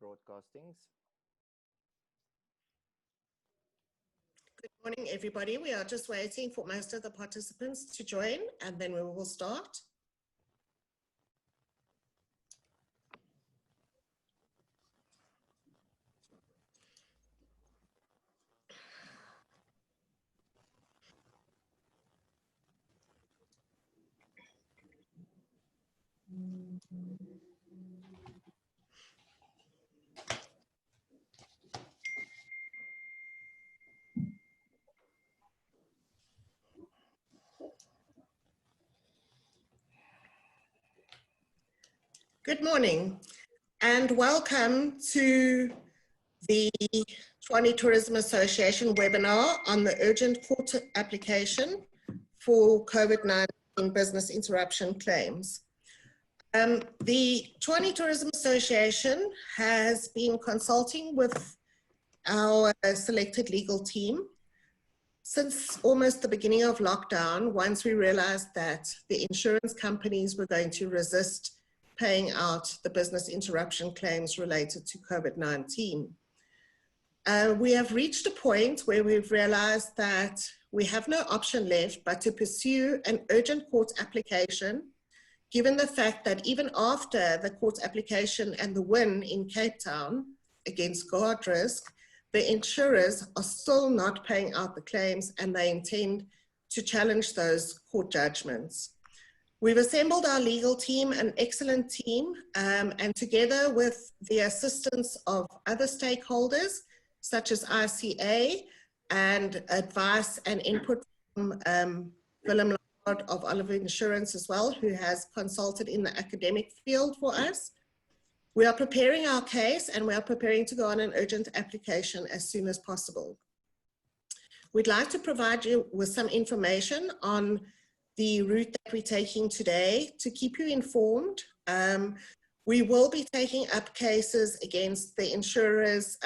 broadcastings. Good morning, everybody. We are just waiting for most of the participants to join, and then we will start. Good morning and welcome to the Tshwane Tourism Association webinar on the urgent court application for COVID-19 business interruption claims. The Tshwane Tourism Association has been consulting with our selected legal team since almost the beginning of lockdown, once we realized that the insurance companies were going to resist paying out the business interruption claims related to COVID-19. We have reached a point where we've realized that we have no option left but to pursue an urgent court application, given the fact that even after the court application and the win in Cape Town against Guard Risk, the insurers are still not paying out the claims and they intend to challenge those court judgments. We've assembled our legal team, an excellent team, and together with the assistance of other stakeholders, such as ICA, and advice and input from Willem Lombaard of Oliver Insurance as well, who has consulted in the academic field for us. We are preparing our case and we are preparing to go on an urgent application as soon as possible. We'd like to provide you with some information on the route that we're taking today to keep you informed. We will be taking up cases against the insurers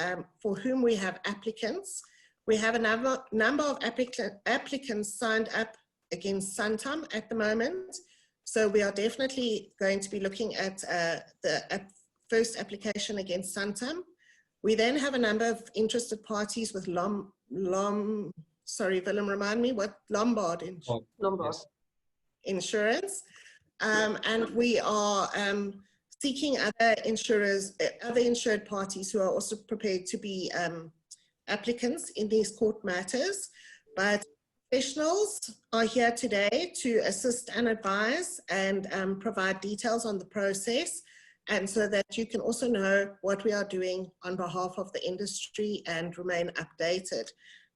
for whom we have applicants. We have a number of applicants signed up against Santam at the moment. So we are definitely going to be looking at the first application against Santam. We then have a number of interested parties with sorry, Willem, remind me what Lombard. Lombard. Yes. Insurance, and we are seeking other insurers, other insured parties who are also prepared to be applicants in these court matters. But professionals are here today to assist and advise and provide details on the process, and so that you can also know what we are doing on behalf of the industry and remain updated.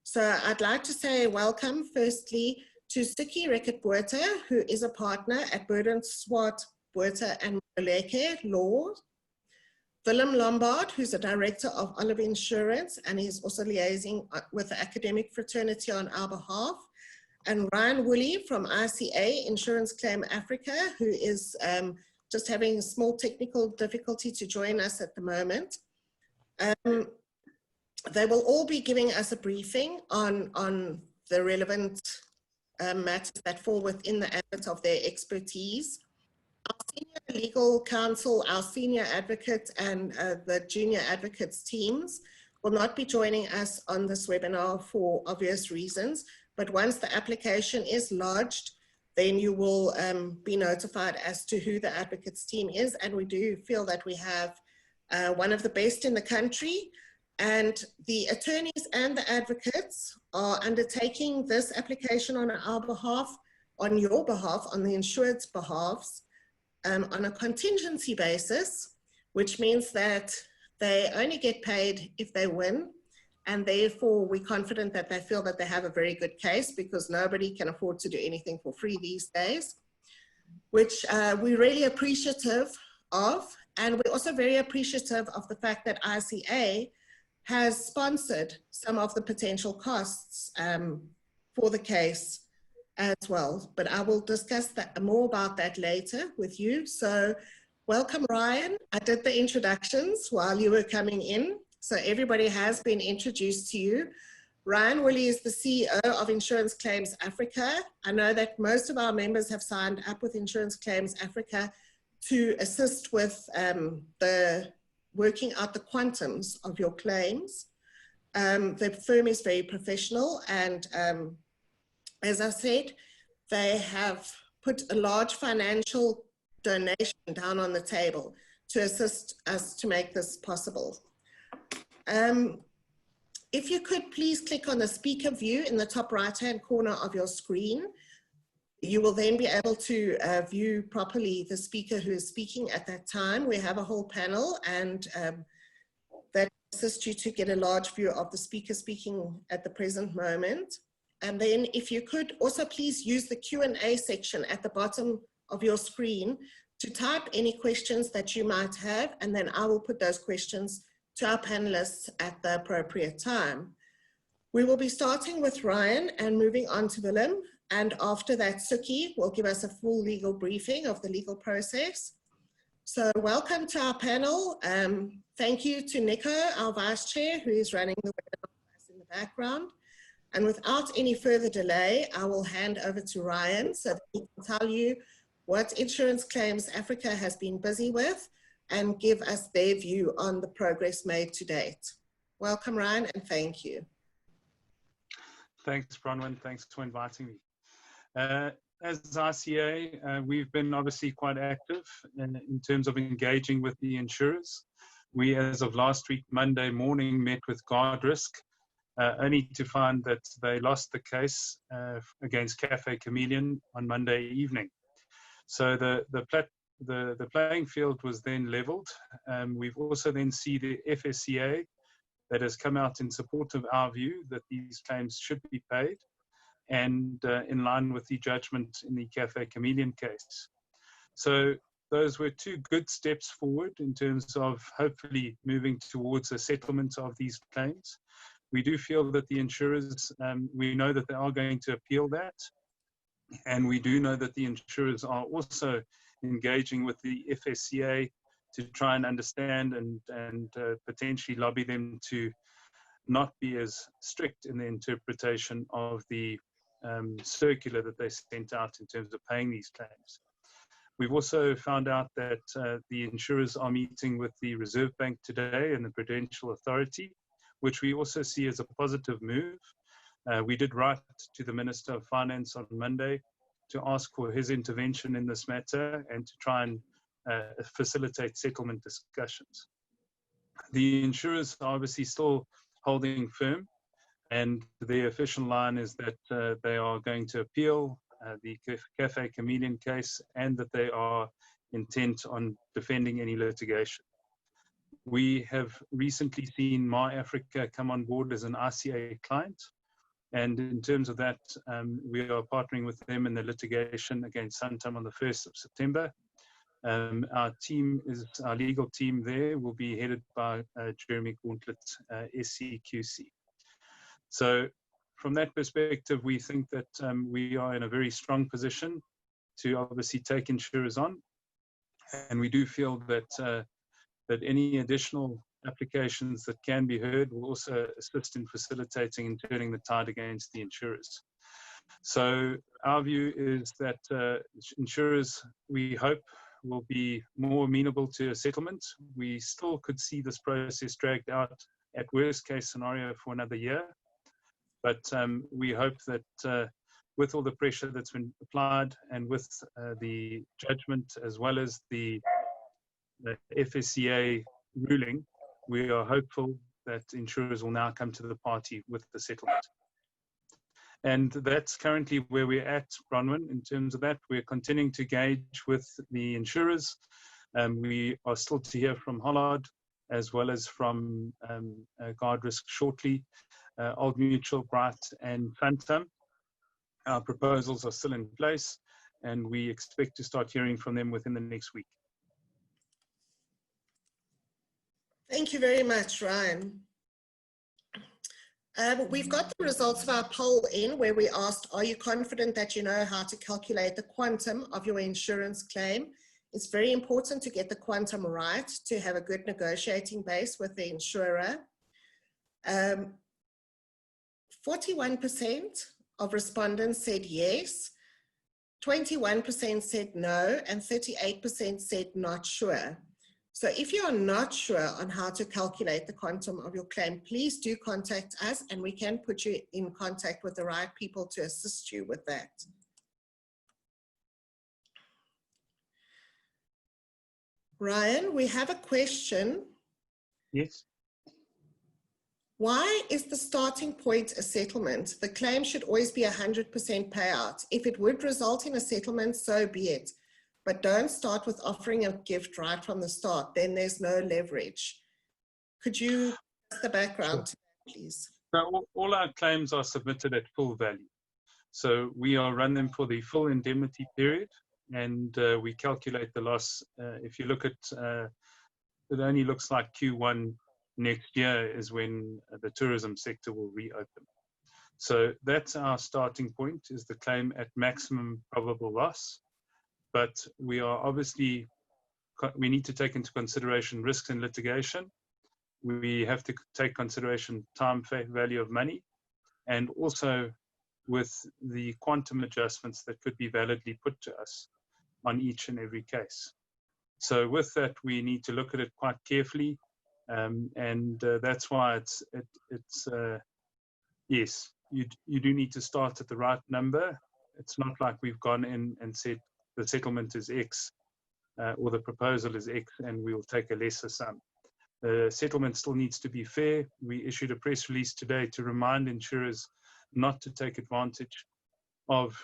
So I'd like to say welcome firstly to Soekie Riekert-Botha, who is a partner at Burden, Swart, Botha and Maluleke Law. Willem Lombaard, who's a director of Oliver Insurance and is also liaising with the academic fraternity on our behalf. And Ryan Woolley from ICA, Insurance Claim Africa, who is just having a small technical difficulty to join us at the moment. They will all be giving us a briefing on the relevant matters that fall within the ambit of their expertise. Our senior legal counsel, our senior advocate and the junior advocates teams will not be joining us on this webinar for obvious reasons, but once the application is lodged, then you will be notified as to who the advocates team is, and we do feel that we have one of the best in the country. And the attorneys and the advocates are undertaking this application on our behalf, on your behalf, on the insured's behalf, on a contingency basis, which means that they only get paid if they win. And therefore, we're confident that they feel that they have a very good case because nobody can afford to do anything for free these days, which we're really appreciative of. And we're also very appreciative of the fact that ICA has sponsored some of the potential costs for the case as well. But I will discuss more about that later with you. So welcome, Ryan. I did the introductions while you were coming in. So everybody has been introduced to you. Ryan Woolley is the CEO of Insurance Claims Africa. I know that most of our members have signed up with Insurance Claims Africa to assist with the working out the quantums of your claims. The firm is very professional, and as I said, they have put a large financial donation down on the table to assist us to make this possible. If you could please click on the speaker view in the top right-hand corner of your screen, you will then be able to view properly the speaker who is speaking at that time. We have a whole panel, and that assists you to get a large view of the speaker speaking at the present moment. And then if you could also please use the Q&A section at the bottom of your screen to type any questions that you might have, and then I will put those questions to our panelists at the appropriate time. We will be starting with Ryan and moving on to Willem, and after that Soekie will give us a full legal briefing of the legal process. So welcome to our panel. Thank you to Nico, our Vice Chair, who is running the webinar in the background. And without any further delay, I will hand over to Ryan so that he can tell you what insurance claims Africa has been busy with and give us their view on the progress made to date. Welcome, Ryan, and thank you. Thanks, Bronwen. Thanks for inviting me. As RCA, we've been obviously quite active in terms of engaging with the insurers. We, as of last week, Monday morning, met with Guard Risk, only to find that they lost the case against Cafe Chameleon on Monday evening. So the playing field was then leveled. We've also then seen the FSCA that has come out in support of our view that these claims should be paid, and in line with the judgment in the Cafe Chameleon case. So those were two good steps forward in terms of hopefully moving towards a settlement of these claims. We do feel that the insurers, we know that they are going to appeal that, and we do know that the insurers are also engaging with the FSCA to try and understand and potentially lobby them to not be as strict in the interpretation of the circular that they sent out in terms of paying these claims. We've also found out that the insurers are meeting with the Reserve Bank today and the Prudential Authority, which we also see as a positive move. We did write to the Minister of Finance on Monday to ask for his intervention in this matter and to try and facilitate settlement discussions. The insurers are obviously still holding firm, and the official line is that they are going to appeal the Cafe Chameleon case, and that they are intent on defending any litigation. We have recently seen MyAfrica come on board as an RCA client, and in terms of that, we are partnering with them in the litigation against Santam on the 1st of September. Our legal team there will be headed by Jeremy Gauntlet, SCQC. So from that perspective, we think that we are in a very strong position to obviously take insurers on, and we do feel that that any additional applications that can be heard will also assist in facilitating and turning the tide against the insurers. So our view is that insurers, we hope, will be more amenable to a settlement. We still could see this process dragged out at worst case scenario for another year. But we hope that with all the pressure that's been applied and with the judgment as well as the FSCA ruling, we are hopeful that insurers will now come to the party with the settlement. And that's currently where we're at, Bronwen. In terms of that, we're continuing to engage with the insurers. We are still to hear from Hollard as well as from Guard Risk shortly, Old Mutual, Bright and Santam. Our proposals are still in place, and we expect to start hearing from them within the next week. Thank you very much, Ryan. We've got the results of our poll in where we asked, are you confident that you know how to calculate the quantum of your insurance claim? It's very important to get the quantum right to have a good negotiating base with the insurer. 41% of respondents said yes, 21% said no, and 38% said not sure. So if you are not sure on how to calculate the quantum of your claim, please do contact us and we can put you in contact with the right people to assist you with that. Ryan, we have a question. Yes. Why is the starting point a settlement? The claim should always be 100% payout. If it would result in a settlement, so be it. But don't start with offering a gift right from the start. Then there's no leverage. Could you give the background to that, please? So all our claims are submitted at full value. So we are run them for the full indemnity period, and we calculate the loss. If you look at, it only looks like Q1 next year is when the tourism sector will reopen. So that's our starting point, is the claim at maximum probable loss. But we are obviously, we need to take into consideration risks in litigation. We have to take consideration time value of money, and also with the quantum adjustments that could be validly put to us on each and every case. So with that, we need to look at it quite carefully. And that's why yes, you do need to start at the right number. It's not like we've gone in and said the settlement is X or the proposal is X and we'll take a lesser sum. The settlement still needs to be fair. We issued a press release today to remind insurers not to take advantage of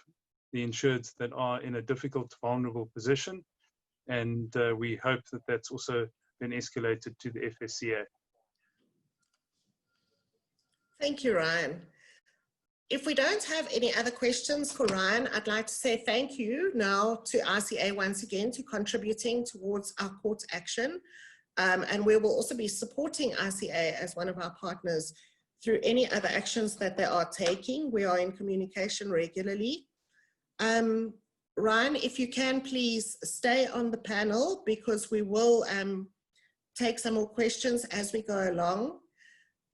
the insureds that are in a difficult, vulnerable position. And we hope that that's also been escalated to the FSCA. Thank you, Ryan. If we don't have any other questions for Ryan, I'd like to say thank you now to RCA once again to contributing towards our court action. And we will also be supporting RCA as one of our partners through any other actions that they are taking. We are in communication regularly. Ryan, if you can please stay on the panel, because we will take some more questions as we go along.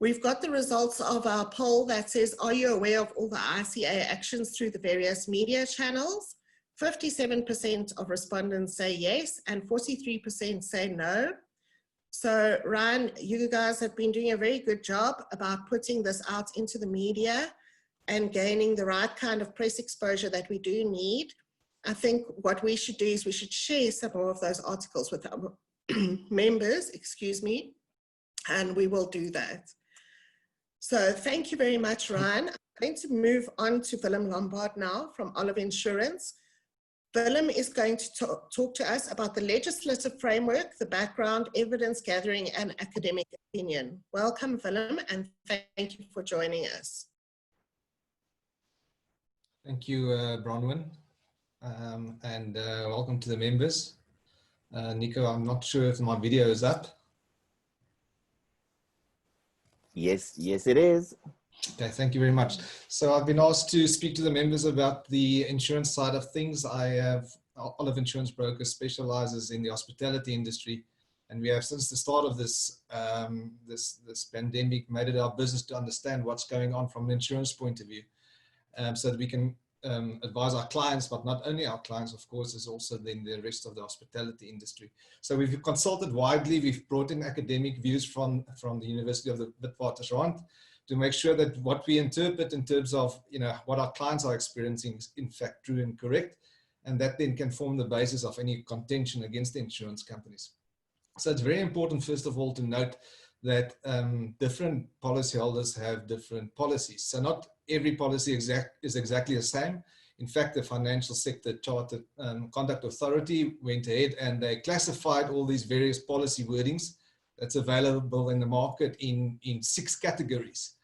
We've got the results of our poll that says, are you aware of all the RCA actions through the various media channels? 57% of respondents say yes, and 43% say no. So Ryan, you guys have been doing a very good job about putting this out into the media and gaining the right kind of press exposure that we do need. I think what we should do is we should share some more of those articles with our members, excuse me, and we will do that. So thank you very much, Ryan. I'm going to move on to Willem Lombaard now from Olive Insurance. Willem is going to talk to us about the legislative framework, the background, evidence gathering, and academic opinion. Welcome, Willem, and thank you for joining us. Thank you, Bronwen, and welcome to the members. Nico, I'm not sure if my video is up. Yes, it is. Okay, thank you very much. So I've been asked to speak to the members about the insurance side of things. I have Olive Insurance Brokers specializes in the hospitality industry, and we have since the start of this this pandemic made it our business to understand what's going on from an insurance point of view, so that we can advise our clients, but not only our clients, of course, is also then the rest of the hospitality industry. So we've consulted widely. We've brought in academic views from the University of the Witwatersrand to make sure that what we interpret in terms of, you know, what our clients are experiencing is in fact true and correct, and that then can form the basis of any contention against the insurance companies. So it's very important, first of all, to note that different policyholders have different policies. So not every policy is exactly the same. In fact, the Financial Sector Chartered Conduct Authority went ahead and they classified all these various policy wordings that's available in the market in 6 categories,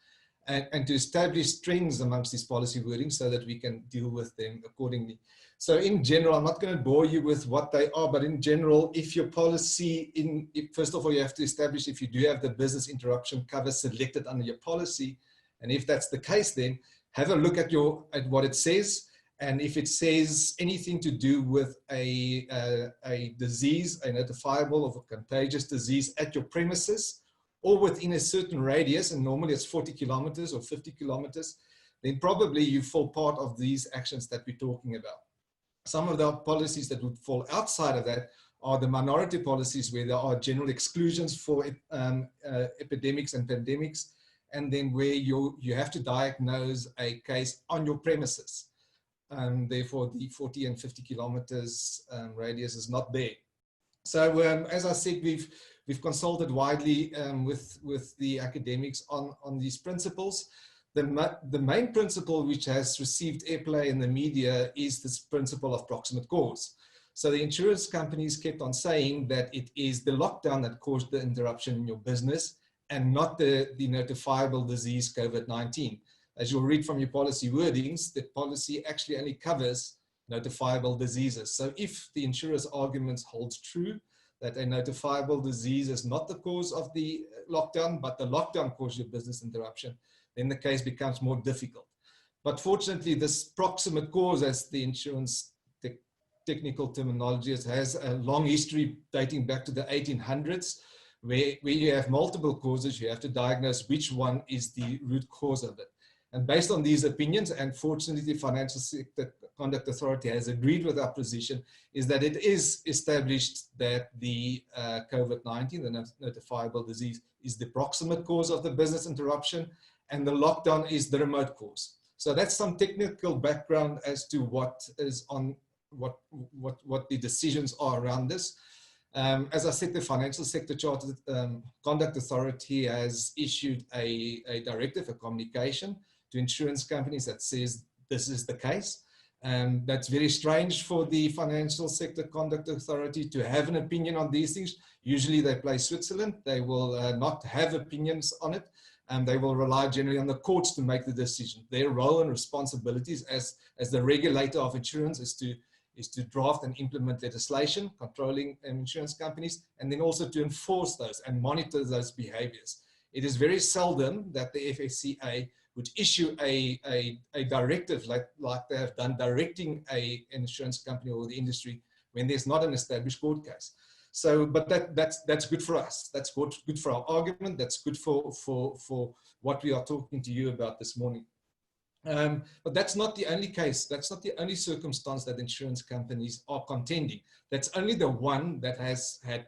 and to establish trends amongst these policy wordings so that we can deal with them accordingly. So in general, I'm not going to bore you with what they are, but in general, if your policy, first of all, you have to establish if you do have the business interruption cover selected under your policy. And if that's the case, then have a look at what it says. And if it says anything to do with a disease, a notifiable of a contagious disease at your premises or within a certain radius, and normally it's 40 kilometers or 50 kilometers, then probably you fall part of these actions that we're talking about. Some of the policies that would fall outside of that are the minority policies where there are general exclusions for epidemics and pandemics, and then where you have to diagnose a case on your premises. Therefore, the 40 and 50 kilometers radius is not there. So as I said, we've consulted widely with the academics on these principles. The main principle which has received airplay in the media is this principle of proximate cause. So the insurance companies kept on saying that it is the lockdown that caused the interruption in your business and not the notifiable disease COVID-19. As you'll read from your policy wordings, the policy actually only covers notifiable diseases. So if the insurer's arguments holds true, that a notifiable disease is not the cause of the lockdown, but the lockdown caused your business interruption, then the case becomes more difficult. But fortunately, this proximate cause, as the insurance technical terminology has a long history dating back to the 1800s, where you have multiple causes, you have to diagnose which one is the root cause of it. And based on these opinions, and fortunately the Financial Sector Conduct Authority has agreed with our position, is that it is established that the COVID-19, the notifiable disease, is the proximate cause of the business interruption, and the lockdown is the remote cause. So that's some technical background as to what is on what the decisions are around this. As I said, the Financial Sector Chartered Conduct Authority has issued a directive, a communication to insurance companies that says this is the case. That's very strange for the Financial Sector Conduct Authority to have an opinion on these things. Usually they play Switzerland. They will not have opinions on it, and they will rely generally on the courts to make the decision. Their role and responsibilities as the regulator of insurance is to draft and implement legislation controlling insurance companies, and then also to enforce those and monitor those behaviors. It is very seldom that the FSCA would issue a directive like they have done, directing an insurance company or the industry when there's not an established court case. So, but that's good for us. That's good for our argument. That's good for what we are talking to you about this morning. But that's not the only case. That's not the only circumstance that insurance companies are contending. That's only the one that has had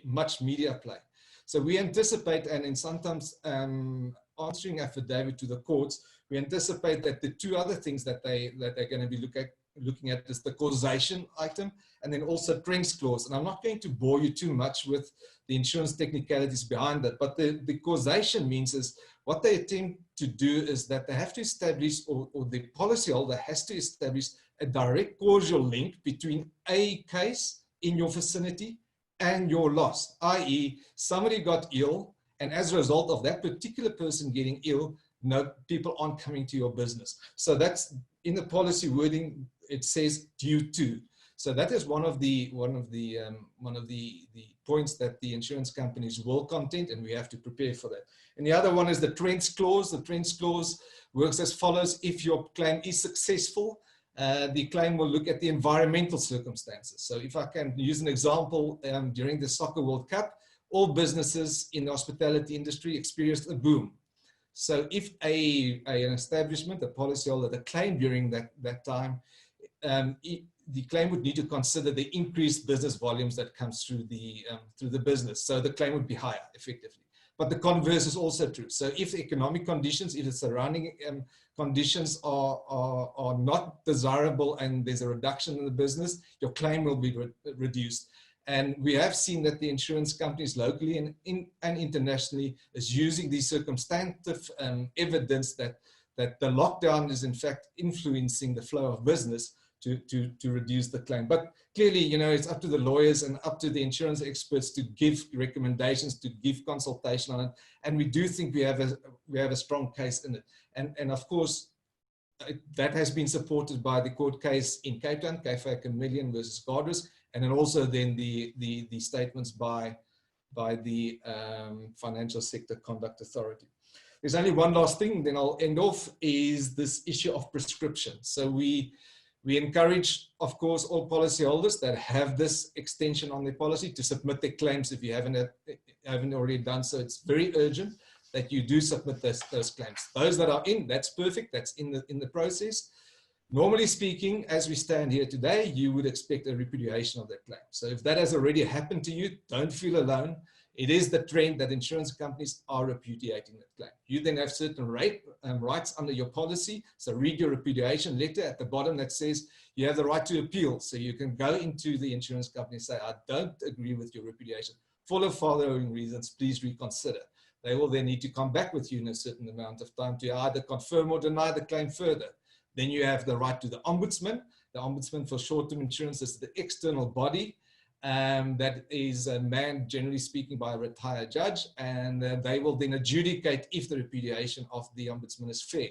much media play. So we anticipate, and in sometimes answering affidavit to the courts, we anticipate that the two other things that they're going to be looking at is the causation item and then also trends clause. And I'm not going to bore you too much with the insurance technicalities behind that, but the causation means is what they attempt to do is that they have to establish, or the policyholder has to establish a direct causal link between a case in your vicinity and your loss, i.e. somebody got ill, and as a result of that particular person getting ill, no, people aren't coming to your business. So that's in the policy wording, it says due to. So that is one of the points that the insurance companies will contend, and we have to prepare for that. And the other one is the trends clause. The trends clause works as follows: if your claim is successful, the claim will look at the environmental circumstances. So if I can use an example, during the Soccer World Cup, all businesses in the hospitality industry experienced a boom. So if an establishment, a policyholder, the claim during that time, the claim would need to consider the increased business volumes that comes through the business. So the claim would be higher, effectively. But the converse is also true. So if the economic conditions, if the surrounding conditions are not desirable and there's a reduction in the business, your claim will be reduced. And we have seen that the insurance companies locally and internationally is using these circumstantive evidence that the lockdown is in fact influencing the flow of business to reduce the claim. But clearly, you know, it's up to the lawyers and up to the insurance experts to give recommendations, to give consultation on it. And we do think we have a strong case in it. And of course, that has been supported by the court case in Cape Town, K5 Million versus Guardrisk, and then also then the statements by the Financial Sector Conduct Authority. There's only one last thing, then I'll end off, is this issue of prescription. So we encourage, of course, all policyholders that have this extension on their policy to submit their claims if you haven't already done so. It's very urgent that you do submit those claims. Those that are in, that's perfect, that's in the process. Normally speaking, as we stand here today, you would expect a repudiation of that claim. So if that has already happened to you, don't feel alone. It is the trend that insurance companies are repudiating that claim. You then have certain rights under your policy. So read your repudiation letter at the bottom that says you have the right to appeal. So you can go into the insurance company and say, I don't agree with your repudiation. For the following reasons, please reconsider. They will then need to come back with you in a certain amount of time to either confirm or deny the claim further. Then you have the right to the ombudsman. The ombudsman for short-term insurance is the external body that is manned, generally speaking, by a retired judge, and they will then adjudicate if the repudiation of the ombudsman is fair.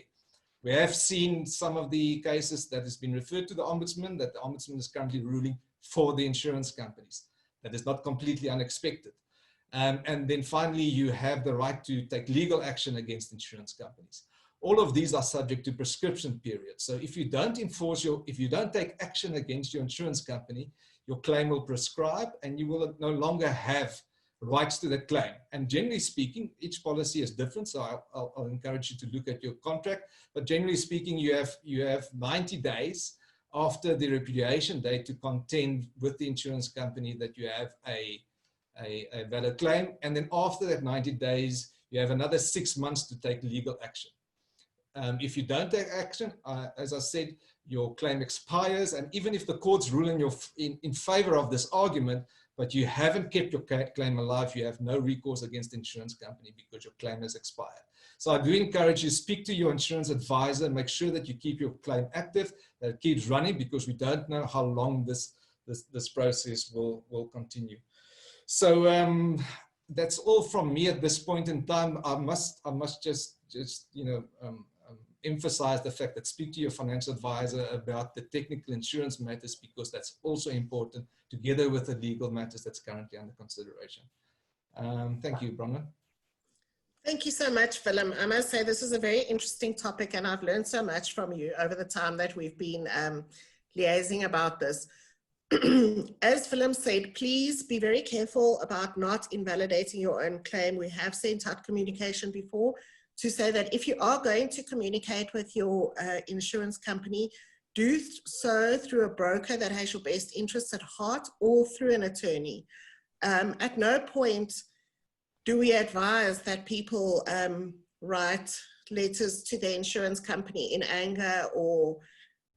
We have seen some of the cases that has been referred to the ombudsman, that the ombudsman is currently ruling for the insurance companies. That is not completely unexpected. And then finally, you have the right to take legal action against insurance companies. All of these are subject to prescription periods. So if you don't if you don't take action against your insurance company, your claim will prescribe and you will no longer have rights to the claim. And generally speaking, each policy is different. So I'll encourage you to look at your contract. But generally speaking, you have 90 days after the repudiation date to contend with the insurance company that you have a valid claim. And then after that 90 days, you have another 6 months to take legal action. If you don't take action, as I said, your claim expires, and even if the courts rule in favor of this argument, but you haven't kept your claim alive, you have no recourse against the insurance company because your claim has expired. So I do encourage you to speak to your insurance advisor, make sure that you keep your claim active, that it keeps running, because we don't know how long this process will continue. So that's all from me at this point in time. I must just emphasize the fact that speak to your financial advisor about the technical insurance matters, because that's also important, together with the legal matters that's currently under consideration. Thank you, Bronwen. Thank you so much, Willem. I must say this is a very interesting topic, and I've learned so much from you over the time that we've been liaising about this. As Willem said, please be very careful about not invalidating your own claim. We have sent out communication before to say that if you are going to communicate with your insurance company, do so through a broker that has your best interests at heart, or through an attorney. At no point do we advise that people write letters to the insurance company in anger or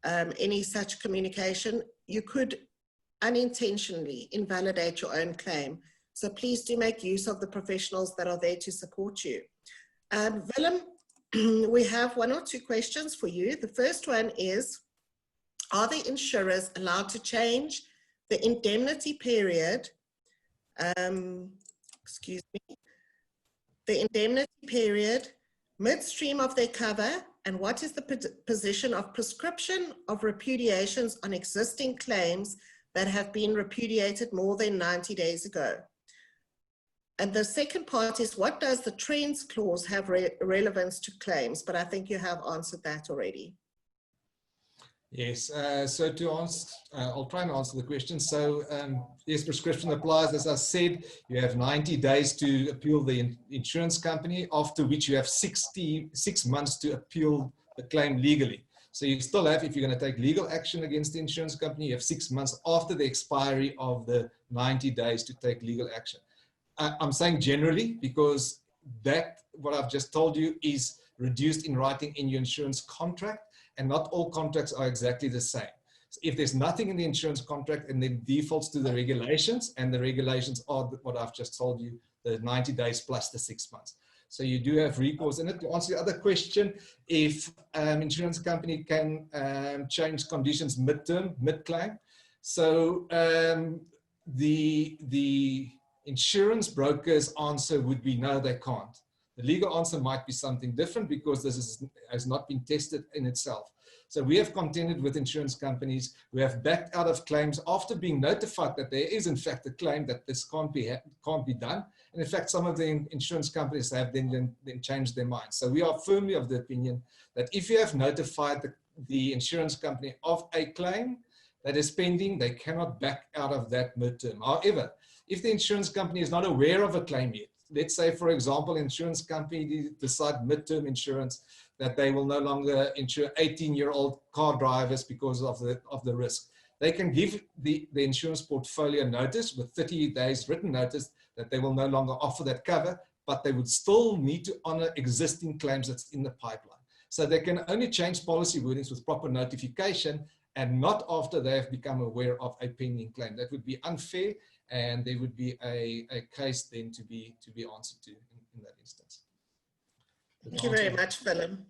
any such communication. You could unintentionally invalidate your own claim. So please do make use of the professionals that are there to support you. Willem, we have 1 or 2 questions for you. The first one is, are the insurers allowed to change the indemnity period, the indemnity period midstream of their cover, and what is the position of prescription of repudiations on existing claims that have been repudiated more than 90 days ago? And the second part is, what does the trends clause have relevance to claims? But I think you have answered that already. Yes, so to answer, I'll try and answer the question. So yes, prescription applies. As I said, you have 90 days to appeal the insurance company, after which you have 6 months to appeal the claim legally. So you still have, if you're going to take legal action against the insurance company, you have 6 months after the expiry of the 90 days to take legal action. I'm saying generally, because what I've just told you is reduced in writing in your insurance contract, and not all contracts are exactly the same. So if there's nothing in the insurance contract and then defaults to the regulations, and the regulations are what I've just told you, the 90 days plus the 6 months. So you do have recourse in it. To answer the other question, if insurance company can change conditions midterm, mid-claim. So the insurance broker's answer would be no, they can't. The legal answer might be something different, because this has not been tested in itself. So we have contended with insurance companies who have backed out of claims after being notified that there is in fact a claim that this can't be done. And in fact, some of the insurance companies have then changed their minds. So we are firmly of the opinion that if you have notified the insurance company of a claim that is pending, they cannot back out of that midterm. However, if the insurance company is not aware of a claim yet, let's say, for example, insurance company decide midterm insurance that they will no longer insure 18-year-old car drivers because of the risk. They can give the insurance portfolio notice with 30 days written notice that they will no longer offer that cover, but they would still need to honor existing claims that's in the pipeline. So they can only change policy wordings with proper notification and not after they have become aware of a pending claim. That would be unfair, and there would be a case then to be answered to in that instance. Thank you very much, Willem.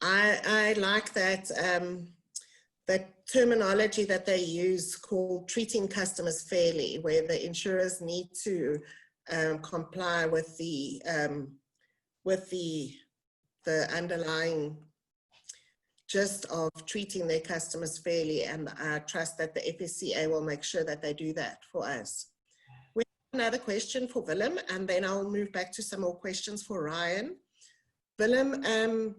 I like that that terminology that they use called treating customers fairly, where the insurers need to comply with the underlying gist of treating their customers fairly, and I trust that the FSCA will make sure that they do that for us. We have another question for Willem, and then I'll move back to some more questions for Ryan. Willem,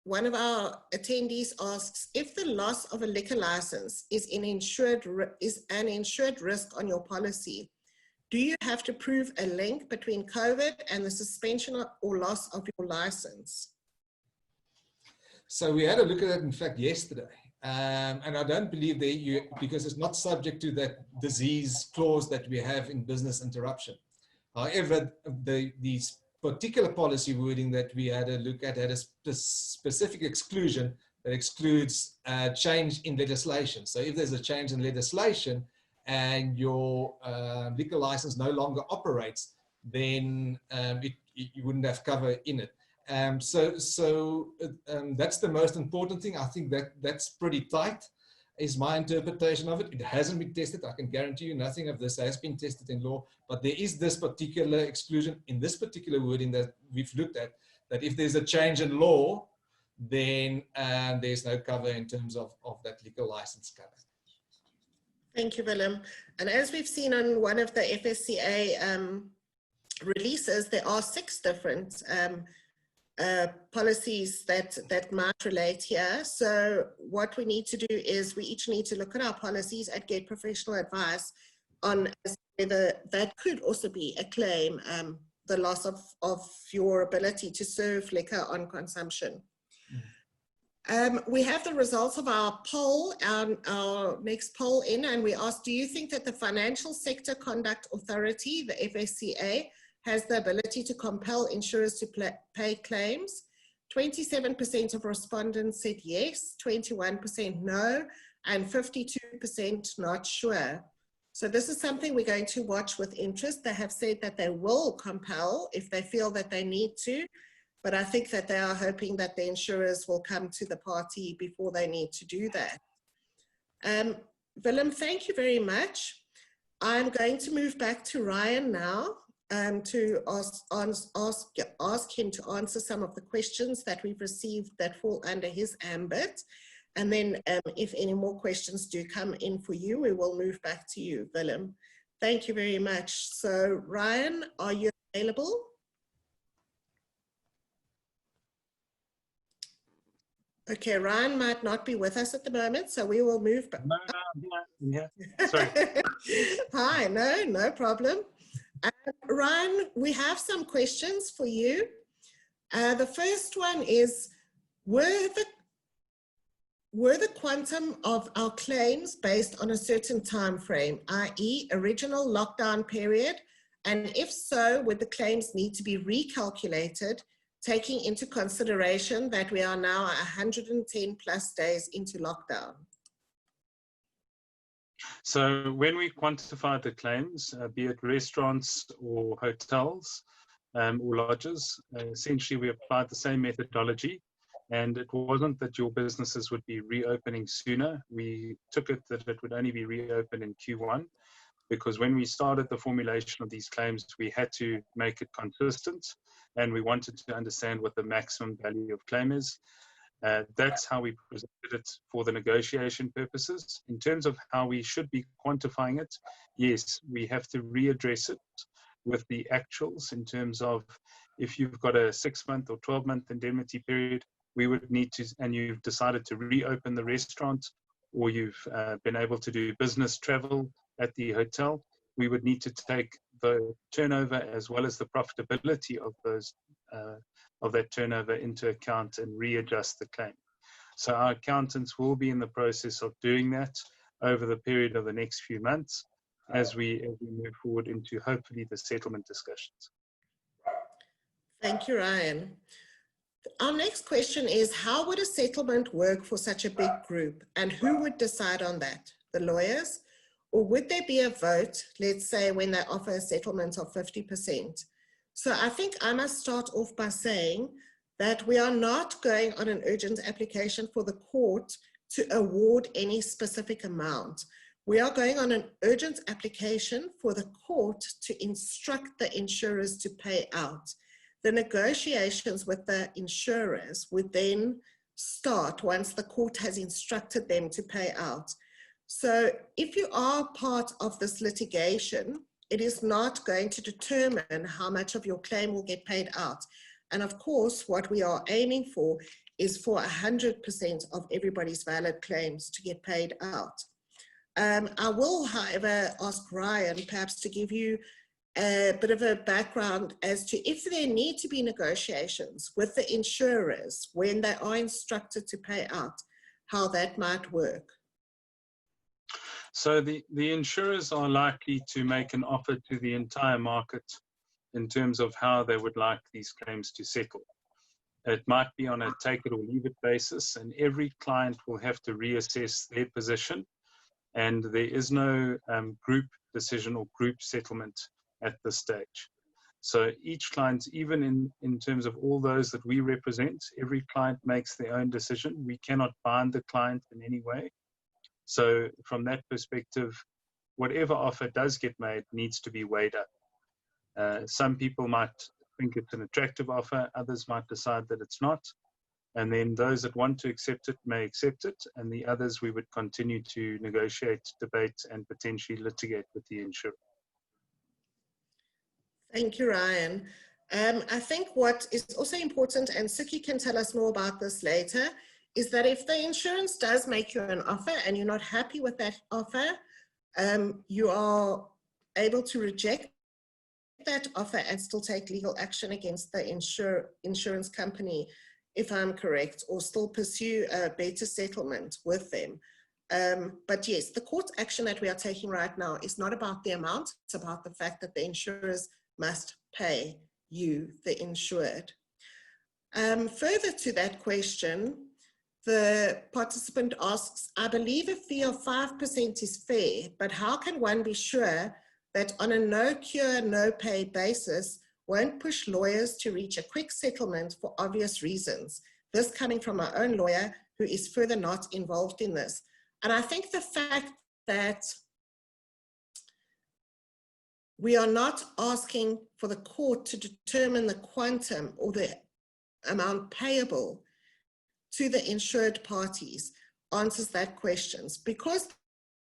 one of our attendees asks, if the loss of a liquor license is an insured risk on your policy, do you have to prove a link between COVID and the suspension or loss of your license? So we had a look at that, in fact, yesterday. And I don't believe because it's not subject to that disease clause that we have in business interruption. However, these particular policy wording that we had a look at had a specific exclusion that excludes change in legislation. So if there's a change in legislation and your liquor license no longer operates, then you wouldn't have cover in it. So that's the most important thing. I think that's pretty tight, is my interpretation of it. It hasn't been tested. I can guarantee you nothing of this has been tested in law, but there is this particular exclusion in this particular wording that we've looked at, that if there's a change in law, then there's no cover in terms of that liquor license cover. Thank you, Willem. And as we've seen on one of the FSCA releases, there are 6 different policies that might relate here. So what we need to do is we each need to look at our policies and get professional advice on whether that could also be a claim, the loss of your ability to serve liquor on consumption. We have the results of our poll, our next poll in, and we asked, do you think that the Financial Sector Conduct Authority, the FSCA, has the ability to compel insurers to pay claims? 27% of respondents said yes, 21% no, and 52% not sure. So this is something we're going to watch with interest. They have said that they will compel if they feel that they need to, but I think that they are hoping that the insurers will come to the party before they need to do that. Willem, thank you very much. I'm going to move back to Ryan now. To ask him to answer some of the questions that we've received that fall under his ambit. And then if any more questions do come in for you, we will move back to you, Willem. Thank you very much. So Ryan, are you available? Okay, Ryan might not be with us at the moment, so we will move back. No, yeah, sorry. Hi, no problem. Ryan, we have some questions for you. The first one is, were the quantum of our claims based on a certain time frame, i.e. original lockdown period? And if so, would the claims need to be recalculated, taking into consideration that we are now 110 plus days into lockdown? So when we quantified the claims, be it restaurants or hotels or lodges, essentially we applied the same methodology, and it wasn't that your businesses would be reopening sooner. We took it that it would only be reopened in Q1, because when we started the formulation of these claims, we had to make it consistent, and we wanted to understand what the maximum value of claim is. That's how we presented it for the negotiation purposes. In terms of how we should be quantifying it, yes, we have to readdress it with the actuals in terms of if you've got a 6-month or 12-month indemnity period, we would need to, and you've decided to reopen the restaurant, or you've been able to do business travel at the hotel, we would need to take the turnover as well as the profitability of those of that turnover into account and readjust the claim. So our accountants will be in the process of doing that over the period of the next few months as we move forward into hopefully the settlement discussions. Thank you, Ryan. Our next question is, how would a settlement work for such a big group, and who would decide on that? The lawyers? Or would there be a vote, let's say, when they offer a settlement of 50%? So I think I must start off by saying that we are not going on an urgent application for the court to award any specific amount. We are going on an urgent application for the court to instruct the insurers to pay out. The negotiations with the insurers would then start once the court has instructed them to pay out. So if you are part of this litigation, it is not going to determine how much of your claim will get paid out. And of course, what we are aiming for is for 100% of everybody's valid claims to get paid out. I will, however, ask Ryan perhaps to give you a bit of a background as to if there need to be negotiations with the insurers when they are instructed to pay out, how that might work. So the insurers are likely to make an offer to the entire market in terms of how they would like these claims to settle. It might be on a take it or leave it basis, and every client will have to reassess their position, and there is no group decision or group settlement at this stage. So each client, even in terms of all those that we represent, every client makes their own decision. We cannot bind the client in any way. So from that perspective, whatever offer does get made needs to be weighed up. Some people might think it's an attractive offer, others might decide that it's not. And then those that want to accept it may accept it, and the others we would continue to negotiate, debate, and potentially litigate with the insurer. Thank you, Ryan. I think what is also important, and Soekie can tell us more about this later, is that if the insurance does make you an offer and you're not happy with that offer, you are able to reject that offer and still take legal action against the insurance company, if I'm correct, or still pursue a better settlement with them. But yes, the court action that we are taking right now is not about the amount, it's about the fact that the insurers must pay you, the insured. Further to that question, the participant asks, I believe a fee of 5% is fair, but how can one be sure that on a no cure, no pay basis won't push lawyers to reach a quick settlement for obvious reasons? This coming from our own lawyer who is further not involved in this. And I think the fact that we are not asking for the court to determine the quantum or the amount payable to the insured parties answers that question. Because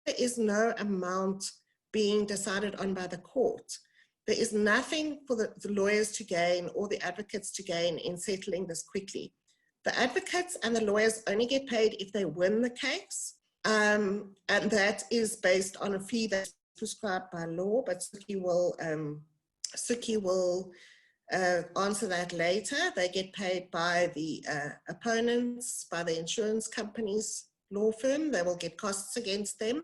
there is no amount being decided on by the court, there is nothing for the lawyers to gain or the advocates to gain in settling this quickly. The advocates and the lawyers only get paid if they win the case, and that is based on a fee that's prescribed by law, but Soekie will answer that later. They get paid by the opponents, by the insurance company's law firm. They will get costs against them.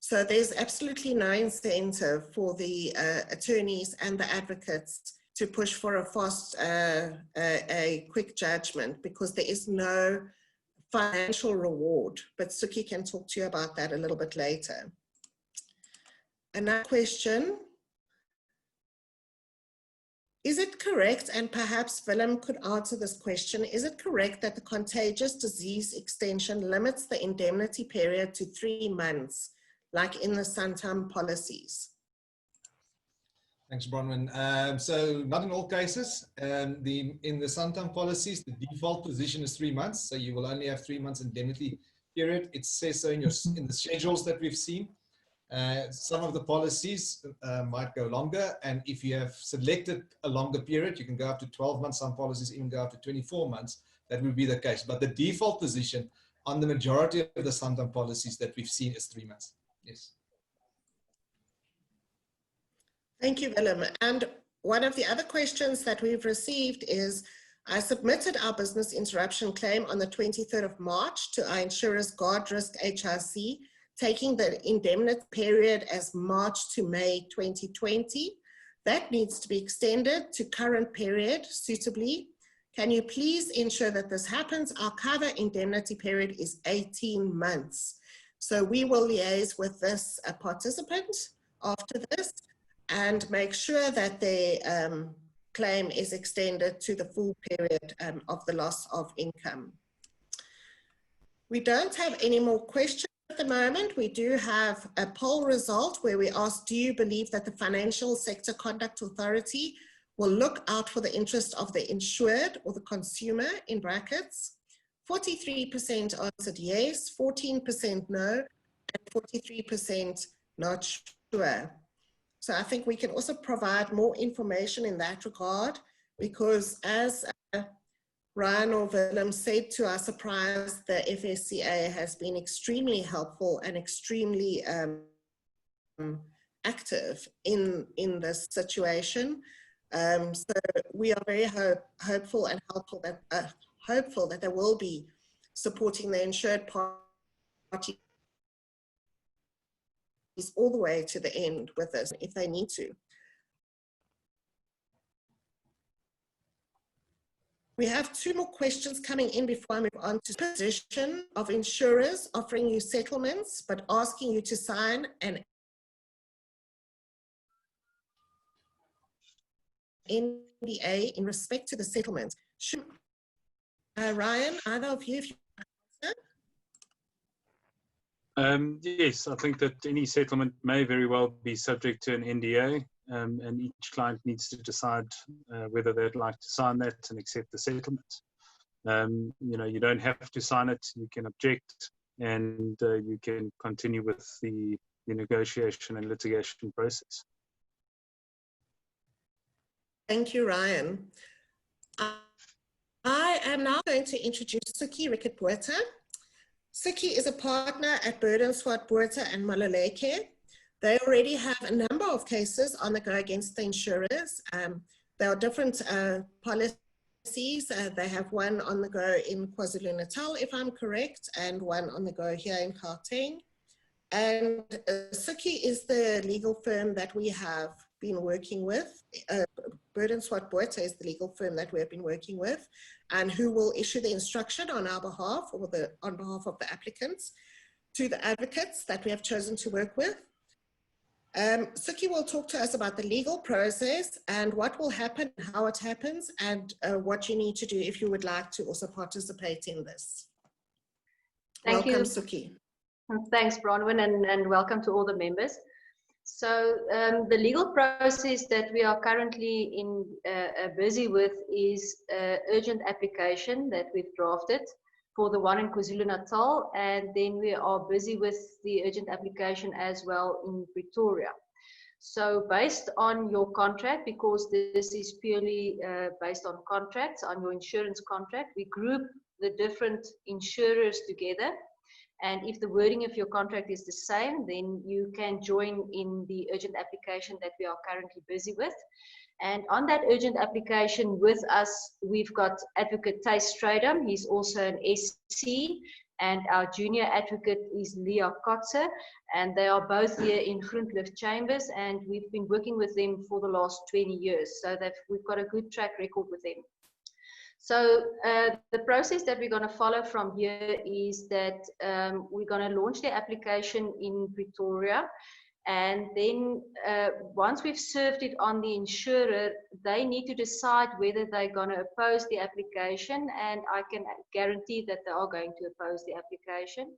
So there's absolutely no incentive for the attorneys and the advocates to push for a fast, a quick judgment, because there is no financial reward. But Soekie can talk to you about that a little bit later. Another question. Is it correct, and perhaps Willem could answer this question, is it correct that the contagious disease extension limits the indemnity period to 3 months, like in the Santam policies? Thanks, Bronwen. So not in all cases. In the Santam policies, the default position is 3 months. So you will only have 3 months indemnity period. It says so in the schedules that we've seen. Some of the policies might go longer. And if you have selected a longer period, you can go up to 12 months. Some policies even go up to 24 months. That would be the case. But the default position on the majority of the Santam policies that we've seen is 3 months. Yes. Thank you, Willem. And one of the other questions that we've received is, I submitted our business interruption claim on the 23rd of March to our insurer's Guard Risk HRC, taking the indemnity period as March to May 2020. That needs to be extended to current period suitably. Can you please ensure that this happens? Our cover indemnity period is 18 months. So we will liaise with this participant after this and make sure that their claim is extended to the full period of the loss of income. We don't have any more questions at the moment. We do have a poll result where we asked, do you believe that the Financial Sector Conduct Authority will look out for the interest of the insured or the consumer, in brackets? 43% answered yes, 14% no, and 43% not sure. So I think we can also provide more information in that regard, because as Ryan or Willem said, to our surprise, the FSCA has been extremely helpful and extremely active in this situation. So we are very hopeful and hopeful that they will be supporting the insured parties all the way to the end with this if they need to. We have two more questions coming in before I move on to the position of insurers offering you settlements but asking you to sign an NDA in respect to the settlement. Ryan, either of you, if you Yes, I think that any settlement may very well be subject to an NDA, and each client needs to decide whether they'd like to sign that and accept the settlement. You know, you don't have to sign it, you can object, and you can continue with the negotiation and litigation process. Thank you, Ryan. I am now going to introduce Soekie Riekert-Botha. Soekie is a partner at Swart, and Maluleke. They already have a number of cases on the go against the insurers. There are different policies. They have one on the go in KwaZulu-Natal, if I'm correct, and one on the go here in Gauteng. And Soekie is the legal firm that we have been working with. Swart is the legal firm that we have been working with, and who will issue the instruction on our behalf, or on behalf of the applicants, to the advocates that we have chosen to work with. Soekie will talk to us about the legal process and what will happen, how it happens, and what you need to do if you would like to also participate in this. Welcome, Soekie. Thanks, Bronwen, and welcome to all the members. So the legal process that we are currently busy with is urgent application that we've drafted for the one in KwaZulu-Natal, and then we are busy with the urgent application as well in Pretoria. So based on your contract, because this is purely based on contracts, on your insurance contract, we group the different insurers together. And if the wording of your contract is the same, then you can join in the urgent application that we are currently busy with. And on that urgent application with us, we've got Advocate Thijs Strydom. He's also an SC, and our junior advocate is Leah Kotze, and they are both here in Groentkloof Chambers, and we've been working with them for the last 20 years. So we've got a good track record with them. So the process that we're going to follow from here is that we're going to launch the application in Pretoria, and then once we've served it on the insurer, they need to decide whether they're going to oppose the application, and I can guarantee that they are going to oppose the application.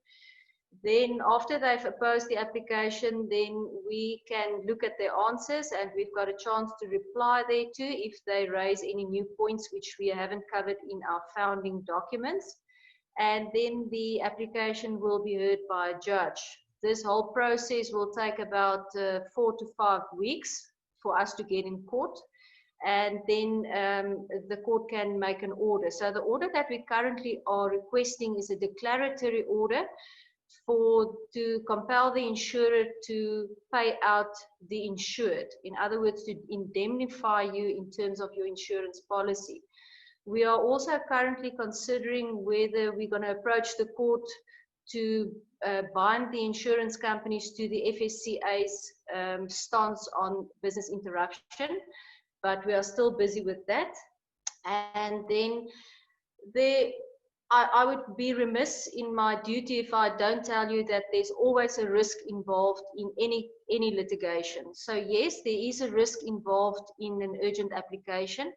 Then after they've opposed the application, then we can look at their answers, and we've got a chance to reply there too if they raise any new points which we haven't covered in our founding documents. And then the application will be heard by a judge. This whole process will take about 4 to 5 weeks for us to get in court. And then the court can make an order. So the order that we currently are requesting is a declaratory order to compel the insurer to pay out the insured. In other words, to indemnify you in terms of your insurance policy. We are also currently considering whether we're going to approach the court to bind the insurance companies to the FSCA's stance on business interruption, but we are still busy with that. And then I would be remiss in my duty if I don't tell you that there's always a risk involved in any litigation. So yes, there is a risk involved in an urgent application,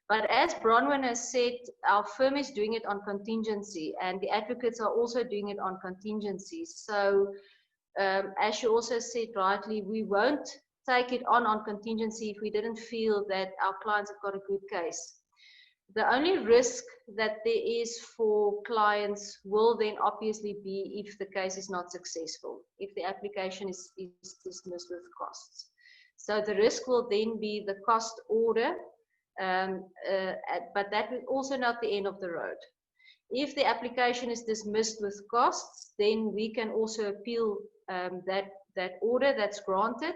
but as Bronwen has said, our firm is doing it on contingency, and the advocates are also doing it on contingency. So as you also said rightly, we won't take it on contingency if we didn't feel that our clients have got a good case. The only risk that there is for clients will then obviously be if the case is not successful, if the application is dismissed with costs. So the risk will then be the cost order, but that is also not the end of the road. If the application is dismissed with costs, then we can also appeal that order that's granted.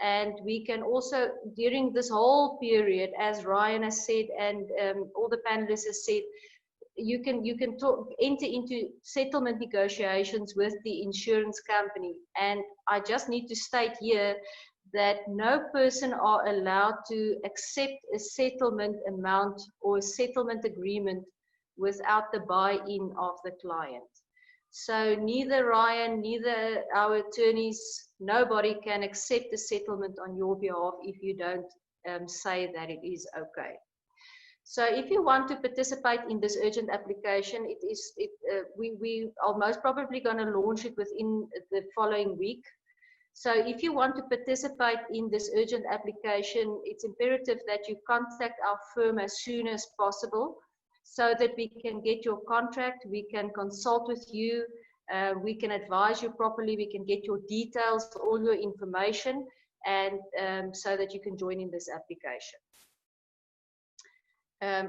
And we can also, during this whole period, as Ryan has said, and all the panelists have said, you can enter into settlement negotiations with the insurance company. And I just need to state here that no person are allowed to accept a settlement amount or a settlement agreement without the buy-in of the client. So neither Ryan, neither our attorneys, nobody can accept a settlement on your behalf if you don't say that it is okay. So if you want to participate in this urgent application, we are most probably going to launch it within the following week. So if you want to participate in this urgent application, it's imperative that you contact our firm as soon as possible, so that we can get your contract, we can consult with you, we can advise you properly, we can get your details, all your information, and so that you can join in this application.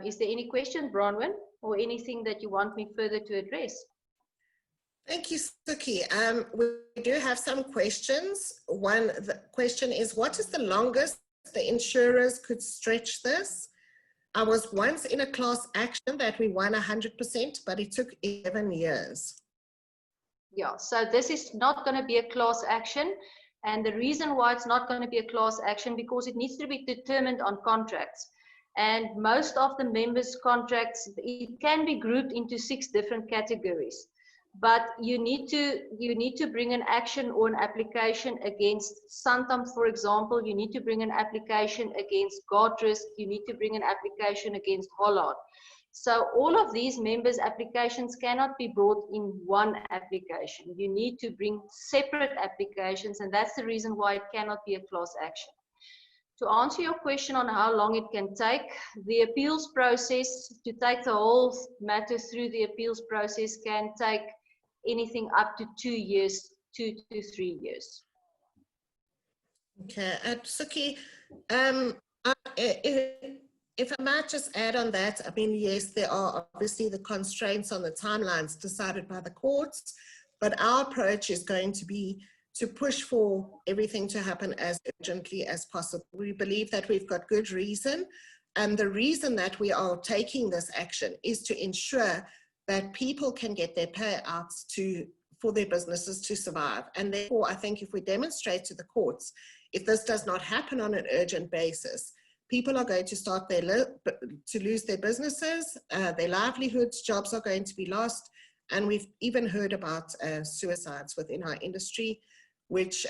Is there any question, Bronwen, or anything that you want me further to address? Thank you, Soekie. We do have some questions. The question is, what is the longest the insurers could stretch this? I was once in a class action that we won 100%, but it took 11 years. Yeah, so this is not going to be a class action. And the reason why it's not going to be a class action, because it needs to be determined on contracts. And most of the members' contracts, it can be grouped into 6 different categories. But you need to bring an action or an application against Santam, for example. You need to bring an application against Guardrisk. You need to bring an application against Hollard. So all of these members' applications cannot be brought in one application. You need to bring separate applications, and that's the reason why it cannot be a class action. To answer your question on how long it can take, the appeals process, to take the whole matter through the appeals process, can take anything up to 2 years, 2 to 3 years. Okay, Soekie, if I might just add on that, I mean, yes, there are obviously the constraints on the timelines decided by the courts, but our approach is going to be to push for everything to happen as urgently as possible. We believe that we've got good reason, and the reason that we are taking this action is to ensure that people can get their payouts for their businesses to survive. And therefore, I think if we demonstrate to the courts, if this does not happen on an urgent basis, people are going to start to lose their businesses, their livelihoods, jobs are going to be lost. And we've even heard about suicides within our industry, which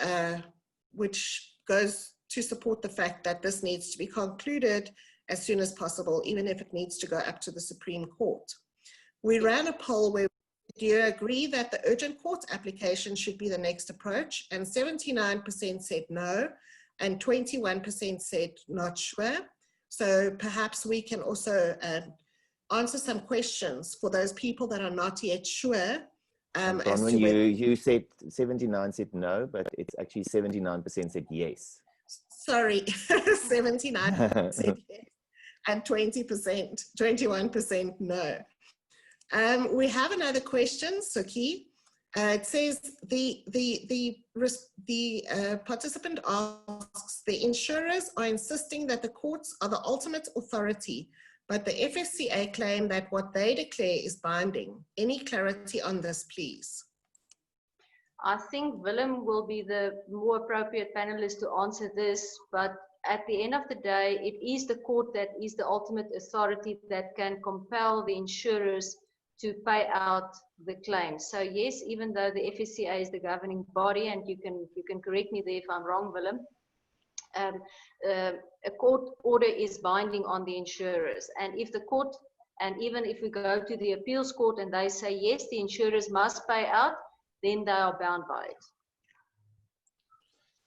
goes to support the fact that this needs to be concluded as soon as possible, even if it needs to go up to the Supreme Court. We ran a poll where, do you agree that the urgent court application should be the next approach? And 79% said no, and 21% said not sure. So perhaps we can also answer some questions for those people that are not yet sure. Bronwen, you said 79 said no, but it's actually 79% said yes. Sorry, 79% said yes, and 21% no. We have another question, Soekie. It says the participant asks, the insurers are insisting that the courts are the ultimate authority, but the FSCA claim that what they declare is binding. Any clarity on this, please? I think Willem will be the more appropriate panelist to answer this, but at the end of the day, it is the court that is the ultimate authority that can compel the insurers to pay out the claim. So yes, even though the FSCA is the governing body, and you can correct me there if I'm wrong, Willem, a court order is binding on the insurers. And if the court, and even if we go to the appeals court and they say, yes, the insurers must pay out, then they are bound by it.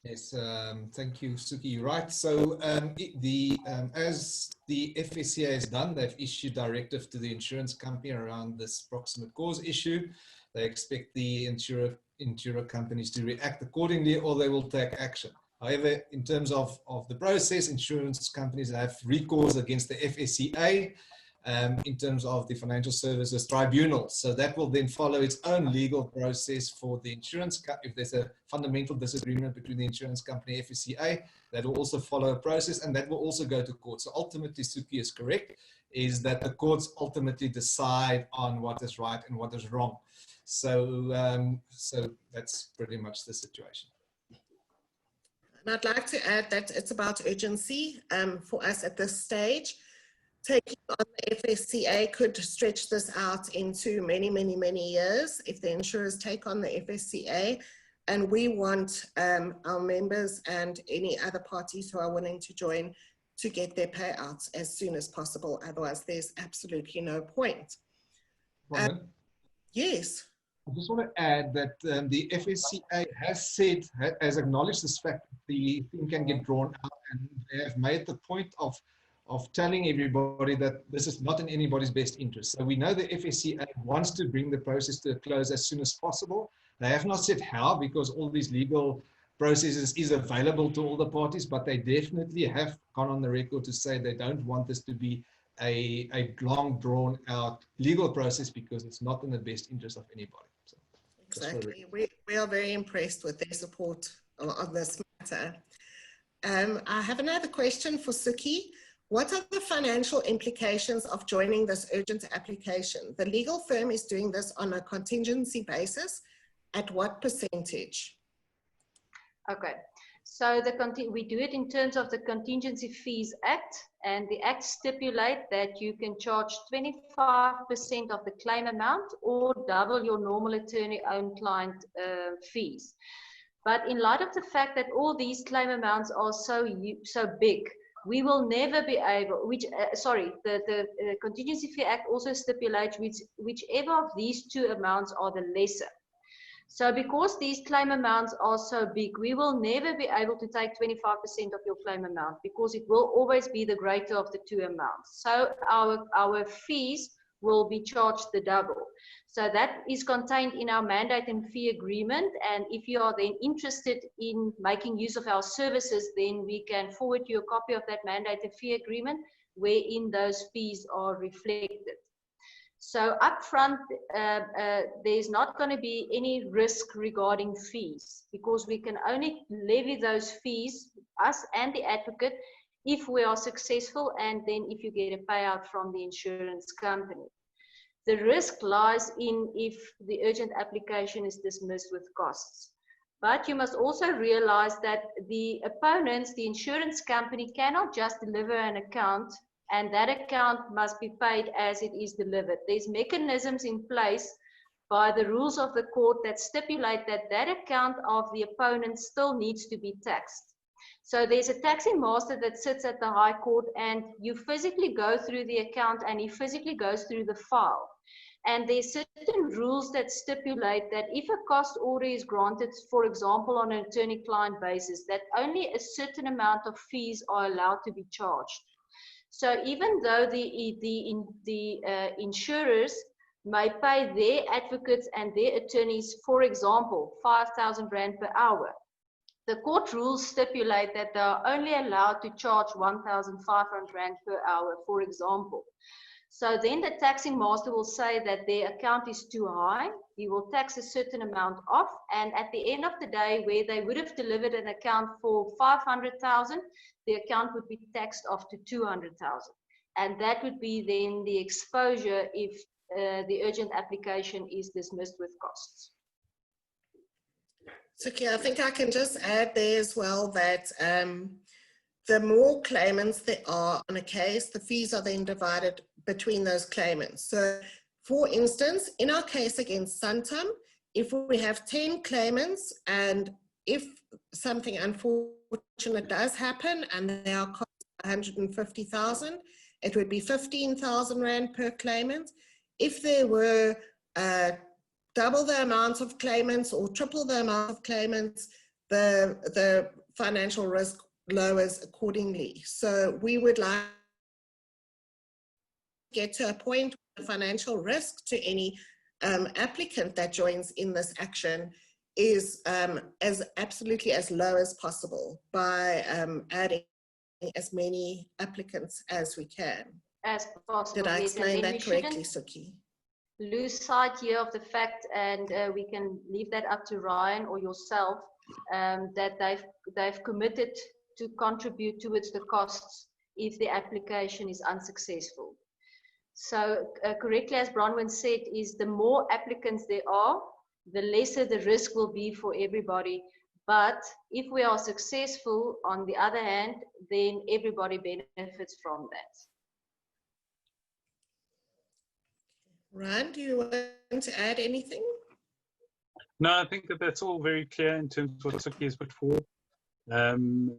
Yes, thank you, Soekie. You're right. So as the FSCA has done, they've issued directive to the insurance company around this proximate cause issue. They expect the insurer companies to react accordingly, or they will take action. However, in terms of the process, insurance companies have recourse against the FSCA in terms of the Financial Services Tribunal. So that will then follow its own legal process for the insurance company. If there's a fundamental disagreement between the insurance company and FSCA, that will also follow a process, and that will also go to court. So ultimately, Soekie is correct, is that the courts ultimately decide on what is right and what is wrong. So, so that's pretty much the situation. And I'd like to add that it's about urgency for us at this stage. Taking on the FSCA could stretch this out into many, many, many years if the insurers take on the FSCA. And we want our members and any other parties who are willing to join to get their payouts as soon as possible. Otherwise, there's absolutely no point. Yes. I just want to add that the FSCA has acknowledged this fact that the thing can get drawn out, and they have made the point of telling everybody that this is not in anybody's best interest. So we know the FSCA wants to bring the process to a close as soon as possible. They have not said how, because all these legal processes is available to all the parties, but they definitely have gone on the record to say they don't want this to be a long drawn out legal process, because it's not in the best interest of anybody. So, exactly. We are very impressed with their support on this matter. I have another question for Soekie. What are the financial implications of joining this urgent application? The legal firm is doing this on a contingency basis. At what percentage? Okay, so we do it in terms of the Contingency Fees Act, and the Act stipulates that you can charge 25% of the claim amount or double your normal attorney-owned client fees. But in light of the fact that all these claim amounts are so big, we will never be able, the Contingency Fee Act also stipulates whichever of these two amounts are the lesser. So because these claim amounts are so big, we will never be able to take 25% of your claim amount, because it will always be the greater of the two amounts. So our fees will be charged the double. So that is contained in our mandate and fee agreement. And if you are then interested in making use of our services, then we can forward you a copy of that mandate and fee agreement wherein those fees are reflected. So upfront, there's not going to be any risk regarding fees, because we can only levy those fees, us and the advocate, if we are successful, and then if you get a payout from the insurance company. The risk lies in if the urgent application is dismissed with costs. But you must also realize that the opponents, the insurance company, cannot just deliver an account and that account must be paid as it is delivered. There's mechanisms in place by the rules of the court that stipulate that that account of the opponent still needs to be taxed. So there's a taxing master that sits at the High Court, and you physically go through the account and he physically goes through the file. And there's certain rules that stipulate that if a cost order is granted, for example, on an attorney-client basis, that only a certain amount of fees are allowed to be charged. So even though the insurers may pay their advocates and their attorneys, for example, 5,000 Rand per hour, the court rules stipulate that they are only allowed to charge 1,500 Rand per hour, for example. So then the taxing master will say that their account is too high. He will tax a certain amount off. And at the end of the day, where they would have delivered an account for 500,000, the account would be taxed off to 200,000. And that would be then the exposure if the urgent application is dismissed with costs. Soekie, I think I can just add there as well that the more claimants there are on a case, the fees are then divided between those claimants. So, for instance, in our case against Santam, if we have 10 claimants and if something unfortunate does happen and they are cost 150,000, it would be 15,000 Rand per claimant. If there were double the amount of claimants or triple the amount of claimants, the financial risk lowers accordingly. So we would like to get to a point where the financial risk to any applicant that joins in this action is as absolutely as low as possible by adding as many applicants as we can. As possible. Did I explain that correctly, Soekie? Lose sight here of the fact, and we can leave that up to Ryan or yourself, that they've committed to contribute towards the costs if the application is unsuccessful. So correctly, as Bronwen said, is the more applicants there are, the lesser the risk will be for everybody. But if we are successful, on the other hand, then everybody benefits from that. Ryan, do you want to add anything? No, I think that that's all very clear in terms of what Soekie has put forward. And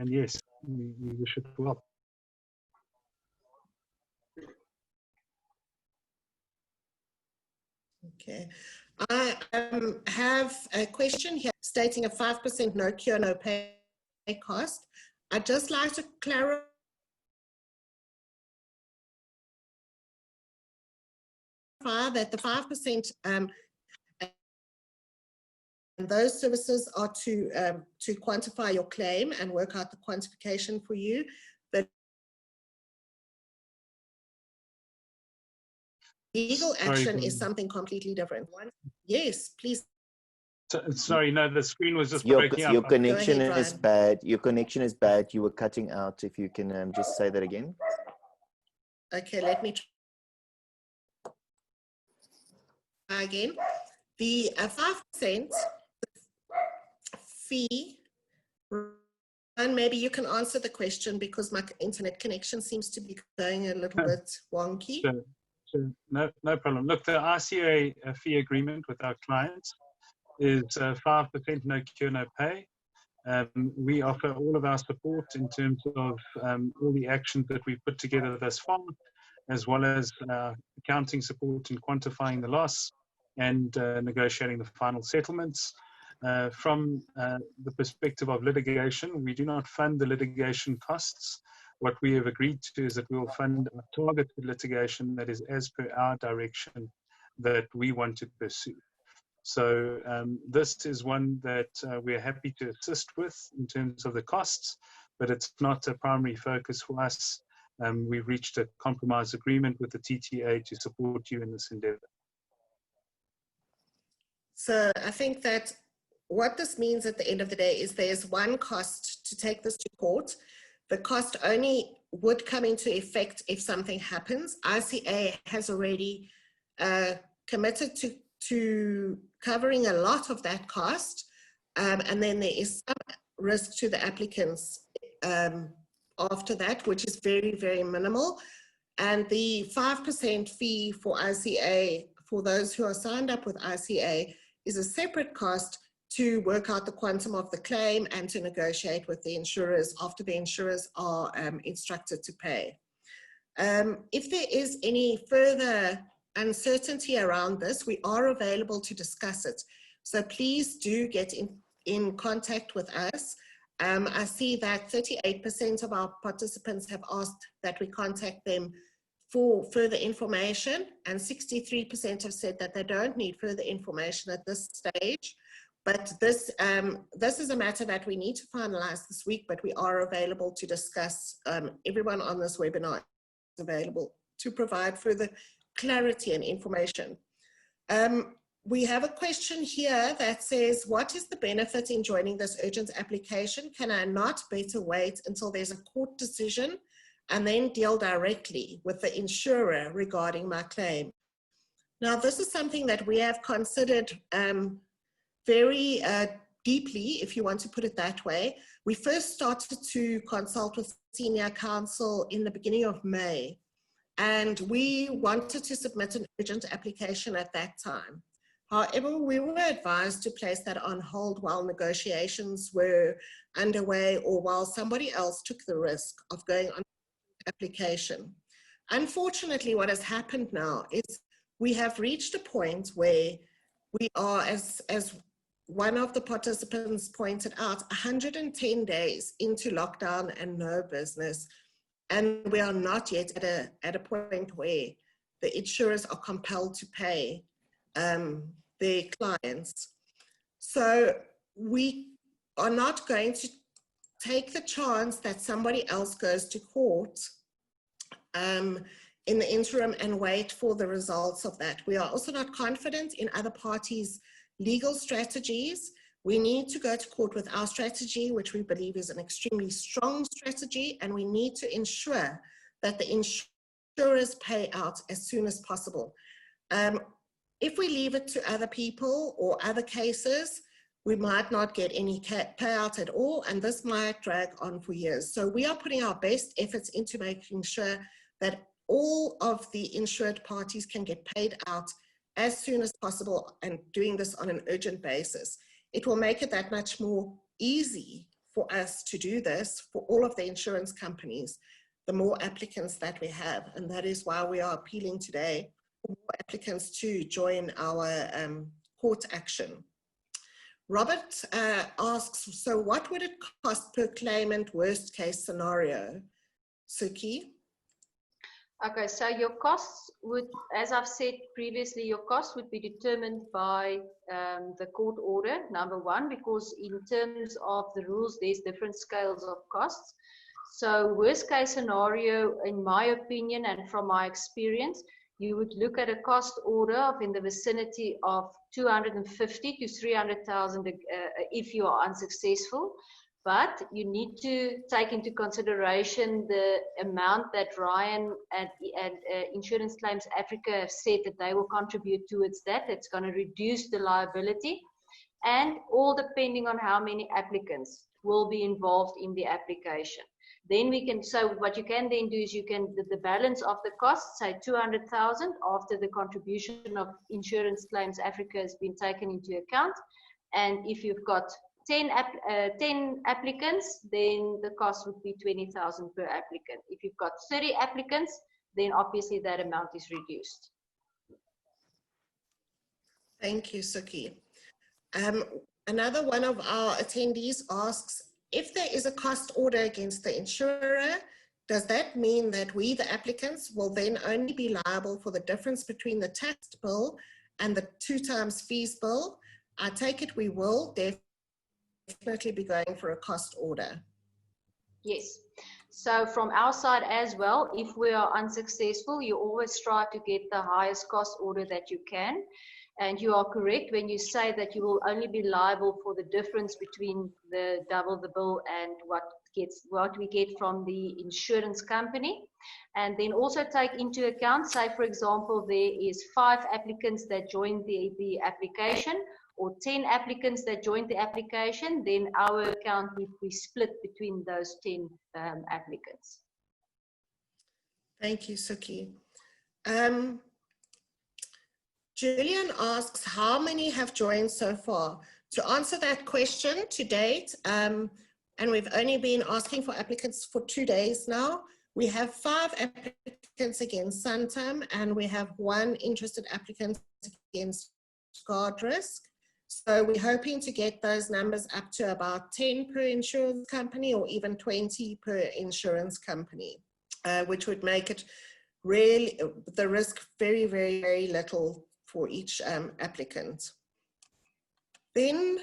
yes, we wish it well. Okay. I have a question here stating a 5% no cure, no pay cost. I'd just like to clarify that the 5% and those services are to quantify your claim and work out the quantification for you. The legal action is something completely different. Yes, please. Sorry, no, the screen was just breaking up. Your connection ahead, is bad. Your connection is bad. You were cutting out. If you can just say that again. Okay, let me try again. The 5% fee, and maybe you can answer the question because my internet connection seems to be going a little bit wonky. Sure. No problem. Look, the RCA fee agreement with our clients is 5% no cure, no pay. We offer all of our support in terms of all the actions that we've put together thus far, as well as accounting support in quantifying the loss and negotiating the final settlements. From the perspective of litigation, we do not fund the litigation costs. What we have agreed to is that we will fund a targeted litigation that is as per our direction that we want to pursue. So this is one that we're happy to assist with in terms of the costs, but it's not a primary focus for us. We've reached a compromise agreement with the TTA to support you in this endeavor. So I think that what this means at the end of the day is there's one cost to take this to court. The cost only would come into effect if something happens. RCA has already committed to covering a lot of that cost. And then there is some risk to the applicants after that, which is very, very minimal. And the 5% fee for RCA, for those who are signed up with RCA, is a separate cost to work out the quantum of the claim and to negotiate with the insurers after the insurers are instructed to pay. If there is any further uncertainty around this, we are available to discuss it. So please do get in contact with us. I see that 38% of our participants have asked that we contact them for further information, and 63% have said that they don't need further information at this stage. But this is a matter that we need to finalize this week, but we are available to discuss. Everyone on this webinar available to provide further clarity and information. We have a question here that says, what is the benefit in joining this urgent application? Can I not better wait until there's a court decision and then deal directly with the insurer regarding my claim? Now, this is something that we have considered very deeply, if you want to put it that way. We first started to consult with senior counsel in the beginning of May, and we wanted to submit an urgent application at that time. However, we were advised to place that on hold while negotiations were underway or while somebody else took the risk of going on application. Unfortunately, what has happened now is we have reached a point where we are, as one of the participants pointed out, 110 days into lockdown and no business. And we are not yet at a point where the insurers are compelled to pay their clients. So we are not going to take the chance that somebody else goes to court in the interim and wait for the results of that. We are also not confident in other parties' legal strategies. We need to go to court with our strategy, which we believe is an extremely strong strategy, and we need to ensure that the insurers pay out as soon as possible. If we leave it to other people or other cases, we might not get any payout at all, and this might drag on for years. So we are putting our best efforts into making sure that all of the insured parties can get paid out as soon as possible, and doing this on an urgent basis. It will make it that much more easy for us to do this for all of the insurance companies, the more applicants that we have. And that is why we are appealing today for more applicants to join our court action. Robert asks, so what would it cost per claimant worst case scenario? Soekie? Okay, so your costs would, as I've said previously, your costs would be determined by the court order, number one, because in terms of the rules, there's different scales of costs. So worst case scenario, in my opinion, and from my experience, you would look at a cost order of in the vicinity of 250 to 300,000 if you are unsuccessful. But you need to take into consideration the amount that Ryan and Insurance Claims Africa have said that they will contribute towards that. It's going to reduce the liability, and all depending on how many applicants will be involved in the application. Then we can, so what you can then do is you can, the balance of the costs, say 200,000 after the contribution of Insurance Claims Africa has been taken into account. And if you've got 10 applicants, then the cost would be 20,000 per applicant. If you've got 30 applicants, then obviously that amount is reduced. Thank you, Soekie. Another one of our attendees asks, if there is a cost order against the insurer, does that mean that we, the applicants, will then only be liable for the difference between the tax bill and the 2 times fees bill? I take it we will definitely be going for a cost order. Yes. So from our side as well, if we are unsuccessful, you always strive to get the highest cost order that you can. And you are correct when you say that you will only be liable for the difference between the double the bill and what we get from the insurance company. And then also take into account, say for example, there is 5 applicants that joined the application, or 10 applicants that joined the application, then our account would be split between those 10 applicants. Thank you, Soekie. Julian asks, how many have joined so far? To answer that question, to date, and we've only been asking for applicants for 2 days now, we have 5 applicants against Santam, and we have 1 interested applicant against Guard Risk. So we're hoping to get those numbers up to about 10 per insurance company, or even 20 per insurance company, which would make it really, the risk very, very, very little for each applicant. Then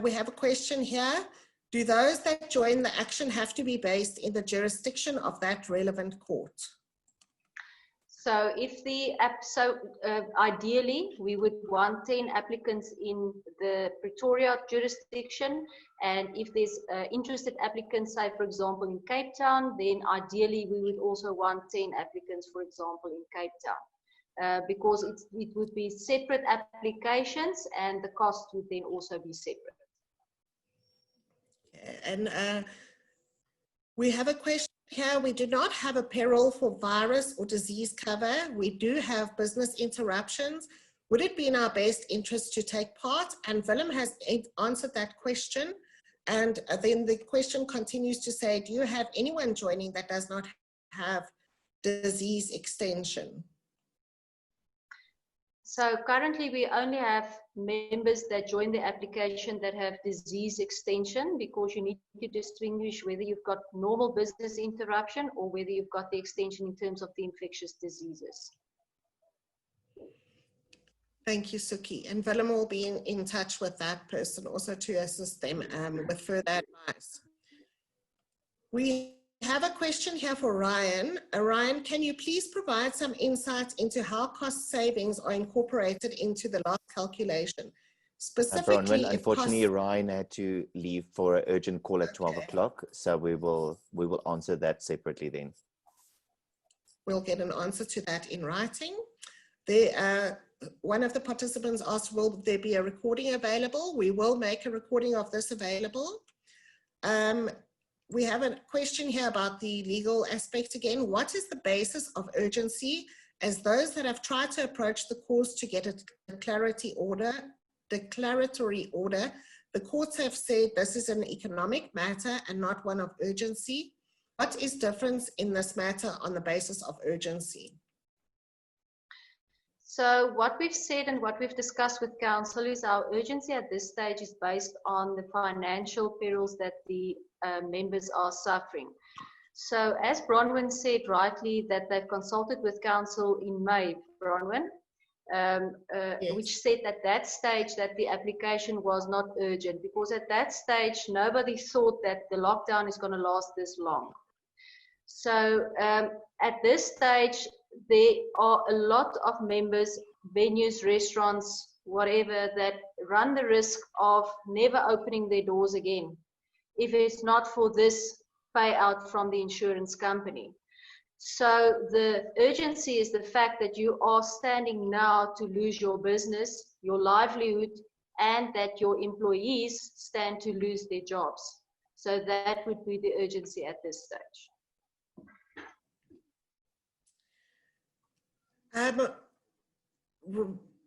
we have a question here. Do those that join the action have to be based in the jurisdiction of that relevant court? So if the ideally we would want 10 applicants in the Pretoria jurisdiction, and if there's interested applicants, say for example in Cape Town, then ideally we would also want 10 applicants, for example in Cape Town, because it would be separate applications and the cost would then also be separate. And we have a question here. We do not have a peril for virus or disease cover. We do have business interruptions. Would it be in our best interest to take part? And Willem has answered that question. And then the question continues to say, do you have anyone joining that does not have disease extension? So currently we only have members that join the application that have disease extension, because you need to distinguish whether you've got normal business interruption or whether you've got the extension in terms of the infectious diseases. Thank you, Soekie. And Willem will be in touch with that person also to assist them with further advice. We have a question here for Ryan. Ryan, can you please provide some insight into how cost savings are incorporated into the loss calculation? Specifically, Bronwen, unfortunately, Ryan had to leave for an urgent call at 12 o'clock, so we will answer that separately then. We'll get an answer to that in writing. One of the participants asked, will there be a recording available? We will make a recording of this available. We have a question here about the legal aspect again. What is the basis of urgency? As those that have tried to approach the courts to get a declaratory order, the courts have said this is an economic matter and not one of urgency. What is difference in this matter on the basis of urgency? So what we've said and what we've discussed with council is our urgency at this stage is based on the financial perils that the members are suffering. So as Bronwen said rightly, that they've consulted with council in May, Bronwen, Yes. which said at that stage that the application was not urgent, because at that stage nobody thought that the lockdown is going to last this long. So at this stage there are a lot of members, venues, restaurants, whatever, that run the risk of never opening their doors again if it's not for this payout from the insurance company. So the urgency is the fact that you are standing now to lose your business, your livelihood, and that your employees stand to lose their jobs. So that would be the urgency at this stage.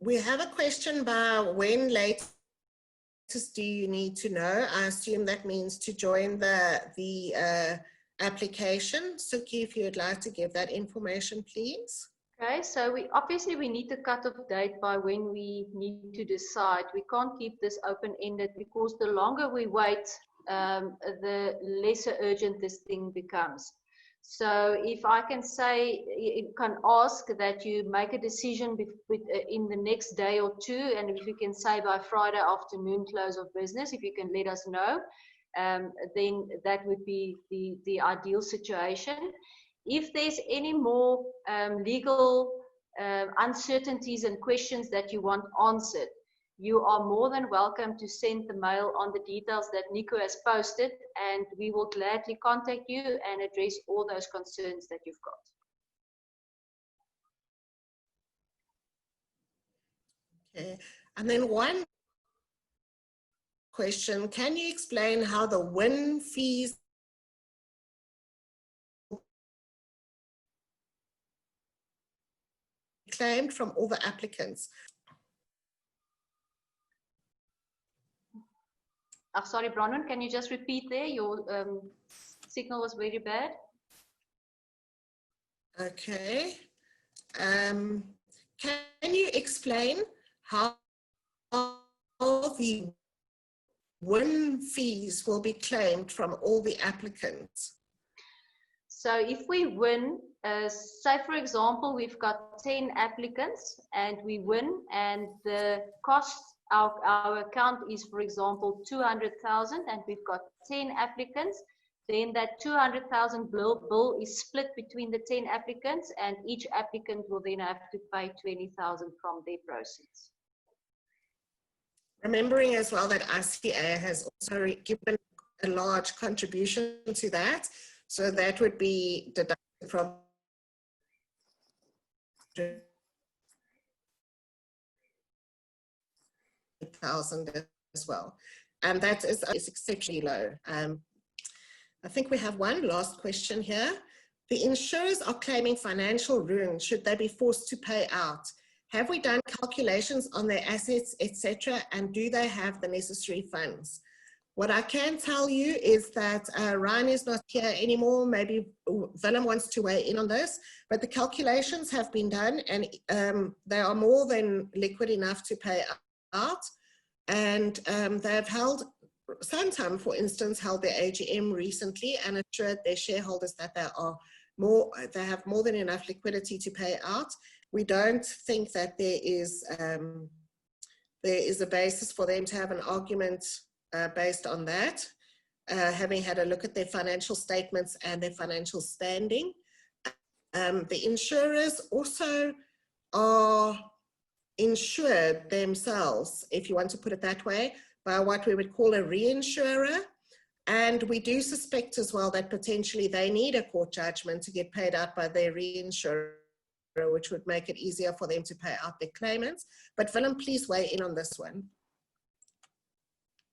We have a question about when latest do you need to know? I assume that means to join the application. Soekie, if you would like to give that information, please. Okay, so we need the cut-off date by when we need to decide. We can't keep this open-ended, because the longer we wait, the lesser urgent this thing becomes. So if I can say, you can ask that you make a decision in the next day or two, and if you can say by Friday afternoon close of business, if you can let us know, then that would be the ideal situation. If there's any more legal uncertainties and questions that you want answered, you are more than welcome to send the mail on the details that Nico has posted, and we will gladly contact you and address all those concerns that you've got. Okay, and then one question, can you explain how the win fees claimed from all the applicants? Sorry, Bronwen, can you just repeat there? Your signal was very bad. Okay. Can you explain how the win fees will be claimed from all the applicants? So if we win, say for example, we've got 10 applicants and we win, and the cost, our account is, for example, 200,000, and we've got 10 applicants, then that 200,000 bill is split between the 10 applicants, and each applicant will then have to pay 20,000 from their proceeds. Remembering as well that ICA has also given a large contribution to that, so that would be deducted from $1,000 as well, and that is exceptionally low. I think we have one last question here. The insurers are claiming financial ruin should they be forced to pay out. Have we done calculations on their assets, etc., and do they have the necessary funds? What I can tell you is that Ryan is not here anymore. Maybe Willem wants to weigh in on this, but the calculations have been done, and they are more than liquid enough to pay out. And they have held, Santam, for instance, held their AGM recently and assured their shareholders that they have more than enough liquidity to pay out. We don't think that there is a basis for them to have an argument based on that, having had a look at their financial statements and their financial standing. The insurers also are insured themselves, if you want to put it that way, by what we would call a reinsurer. And we do suspect as well that potentially they need a court judgment to get paid out by their reinsurer, which would make it easier for them to pay out their claimants. But Willem, please weigh in on this one.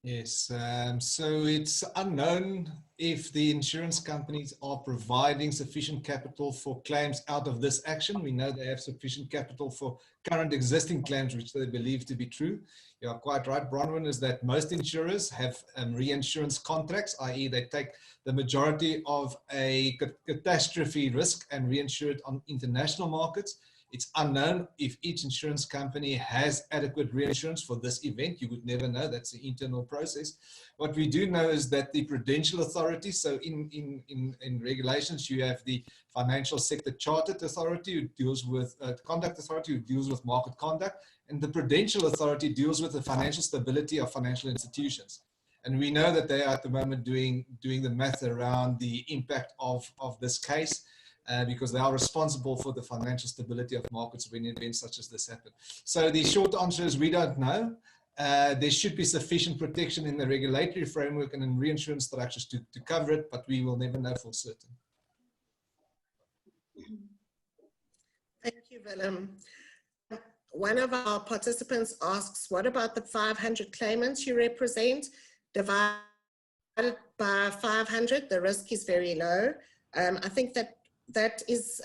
Yes, so it's unknown if the insurance companies are providing sufficient capital for claims out of this action. We know they have sufficient capital for current existing claims, which they believe to be true. You are quite right, Bronwen, is that most insurers have reinsurance contracts, i.e. they take the majority of a catastrophe risk and reinsure it on international markets. It's unknown if each insurance company has adequate reinsurance for this event. You would never know. That's the internal process. What we do know is that the Prudential Authority, so in regulations, you have the Financial Sector Chartered Authority who deals with Conduct Authority who deals with market conduct, and the Prudential Authority deals with the financial stability of financial institutions. And we know that they are at the moment doing the math around the impact of this case. Because they are responsible for the financial stability of markets when events such as this happen. So the short answer is we don't know. There should be sufficient protection in the regulatory framework and in reinsurance structures to cover it, but we will never know for certain. Thank you, Willem. One of our participants asks, what about the 500 claimants you represent? Divided by 500, the risk is very low. I think that is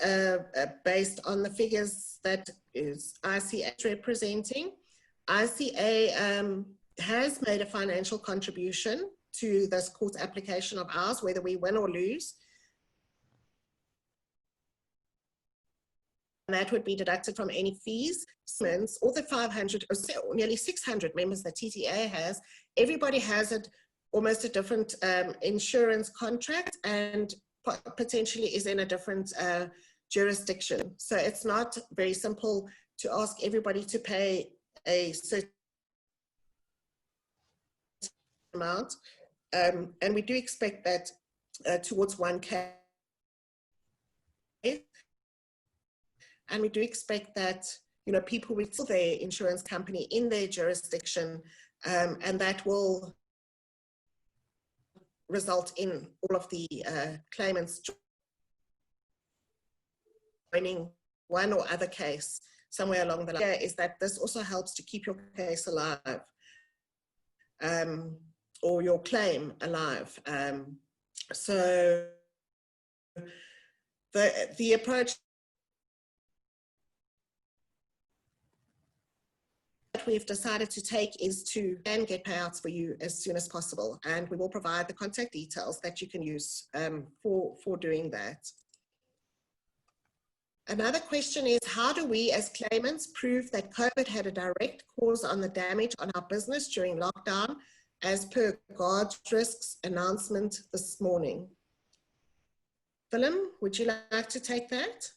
based on the figures that is ICA representing. ICA has made a financial contribution to this court application of ours, whether we win or lose. And that would be deducted from any fees. All the 500 or nearly 600 members that TTA has, everybody has almost a different insurance contract and potentially is in a different jurisdiction. So it's not very simple to ask everybody to pay a certain amount. And we do expect that towards one case. And we do expect that, you know, people will tell their insurance company in their jurisdiction, and that will result in all of the claimants joining one or other case somewhere along the line. Is that this also helps to keep your case alive, or your claim alive. So the approach that we've decided to take is to get payouts for you as soon as possible, and we will provide the contact details that you can use for doing that. Another question is, how do we as claimants prove that COVID had a direct cause on the damage on our business during lockdown, as per Guard's risks announcement this morning? Willem, would you like to take that?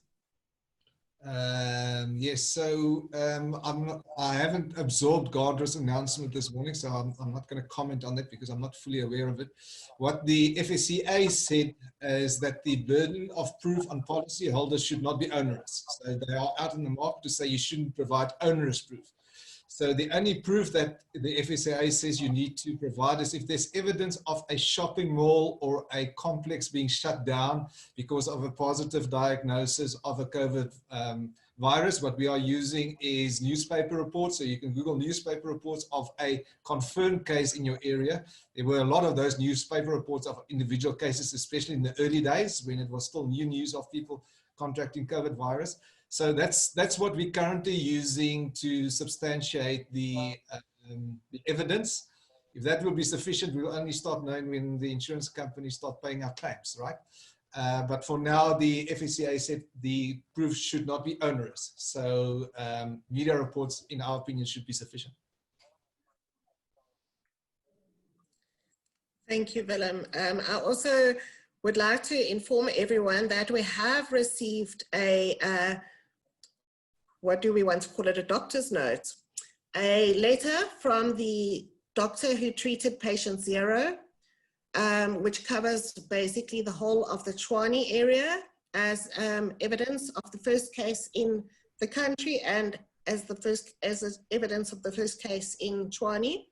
Yes, so I haven't absorbed Gardra's announcement this morning, so I'm not going to comment on that because I'm not fully aware of it. What the FSCA said is that the burden of proof on policyholders should not be onerous. So they are out in the market to say you shouldn't provide onerous proof. So the only proof that the FSCA says you need to provide is if there's evidence of a shopping mall or a complex being shut down because of a positive diagnosis of a COVID virus. What we are using is newspaper reports. So you can Google newspaper reports of a confirmed case in your area. There were a lot of those newspaper reports of individual cases, especially in the early days when it was still new news of people contracting COVID virus. So that's what we're currently using to substantiate the evidence. If that will be sufficient, we'll only start knowing when the insurance companies start paying our claims, right? But for now, the FSCA said the proof should not be onerous. So media reports, in our opinion, should be sufficient. Thank you, Willem. I also would like to inform everyone that we have received a what do we want to call it, a doctor's note, a letter from the doctor who treated patient 0, which covers basically the whole of the Tshwane area as evidence of the first case in the country and as evidence of the first case in Tshwane.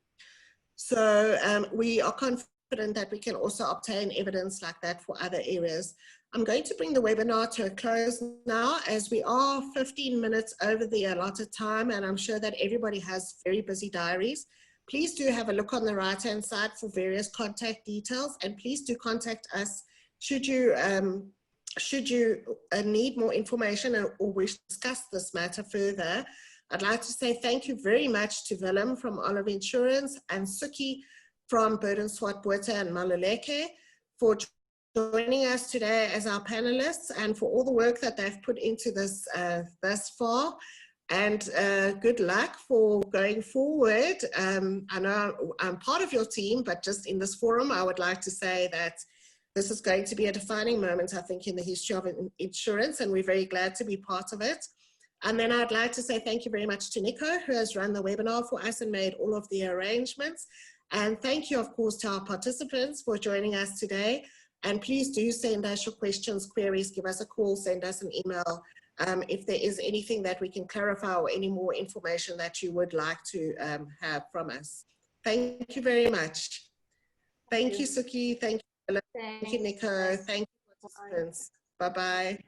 So we are confident that we can also obtain evidence like that for other areas. I'm going to bring the webinar to a close now as we are 15 minutes over the allotted time, and I'm sure that everybody has very busy diaries. Please do have a look on the right-hand side for various contact details, and please do contact us should you need more information or wish to discuss this matter further. I'd like to say thank you very much to Willem from Olive Insurance and Soekie from Burden Swart Botha and Maluleke for joining us today as our panelists and for all the work that they've put into this thus far. And good luck for going forward. I know I'm part of your team, but just in this forum, I would like to say that this is going to be a defining moment, I think, in the history of insurance, and we're very glad to be part of it. And then I'd like to say thank you very much to Nico, who has run the webinar for us and made all of the arrangements. And thank you, of course, to our participants for joining us today. And please do send us your questions, queries, give us a call, send us an email if there is anything that we can clarify or any more information that you would like to have from us. Thank you very much. Thank you, Soekie. Thank you, Nico. Thank you, participants. Bye-bye.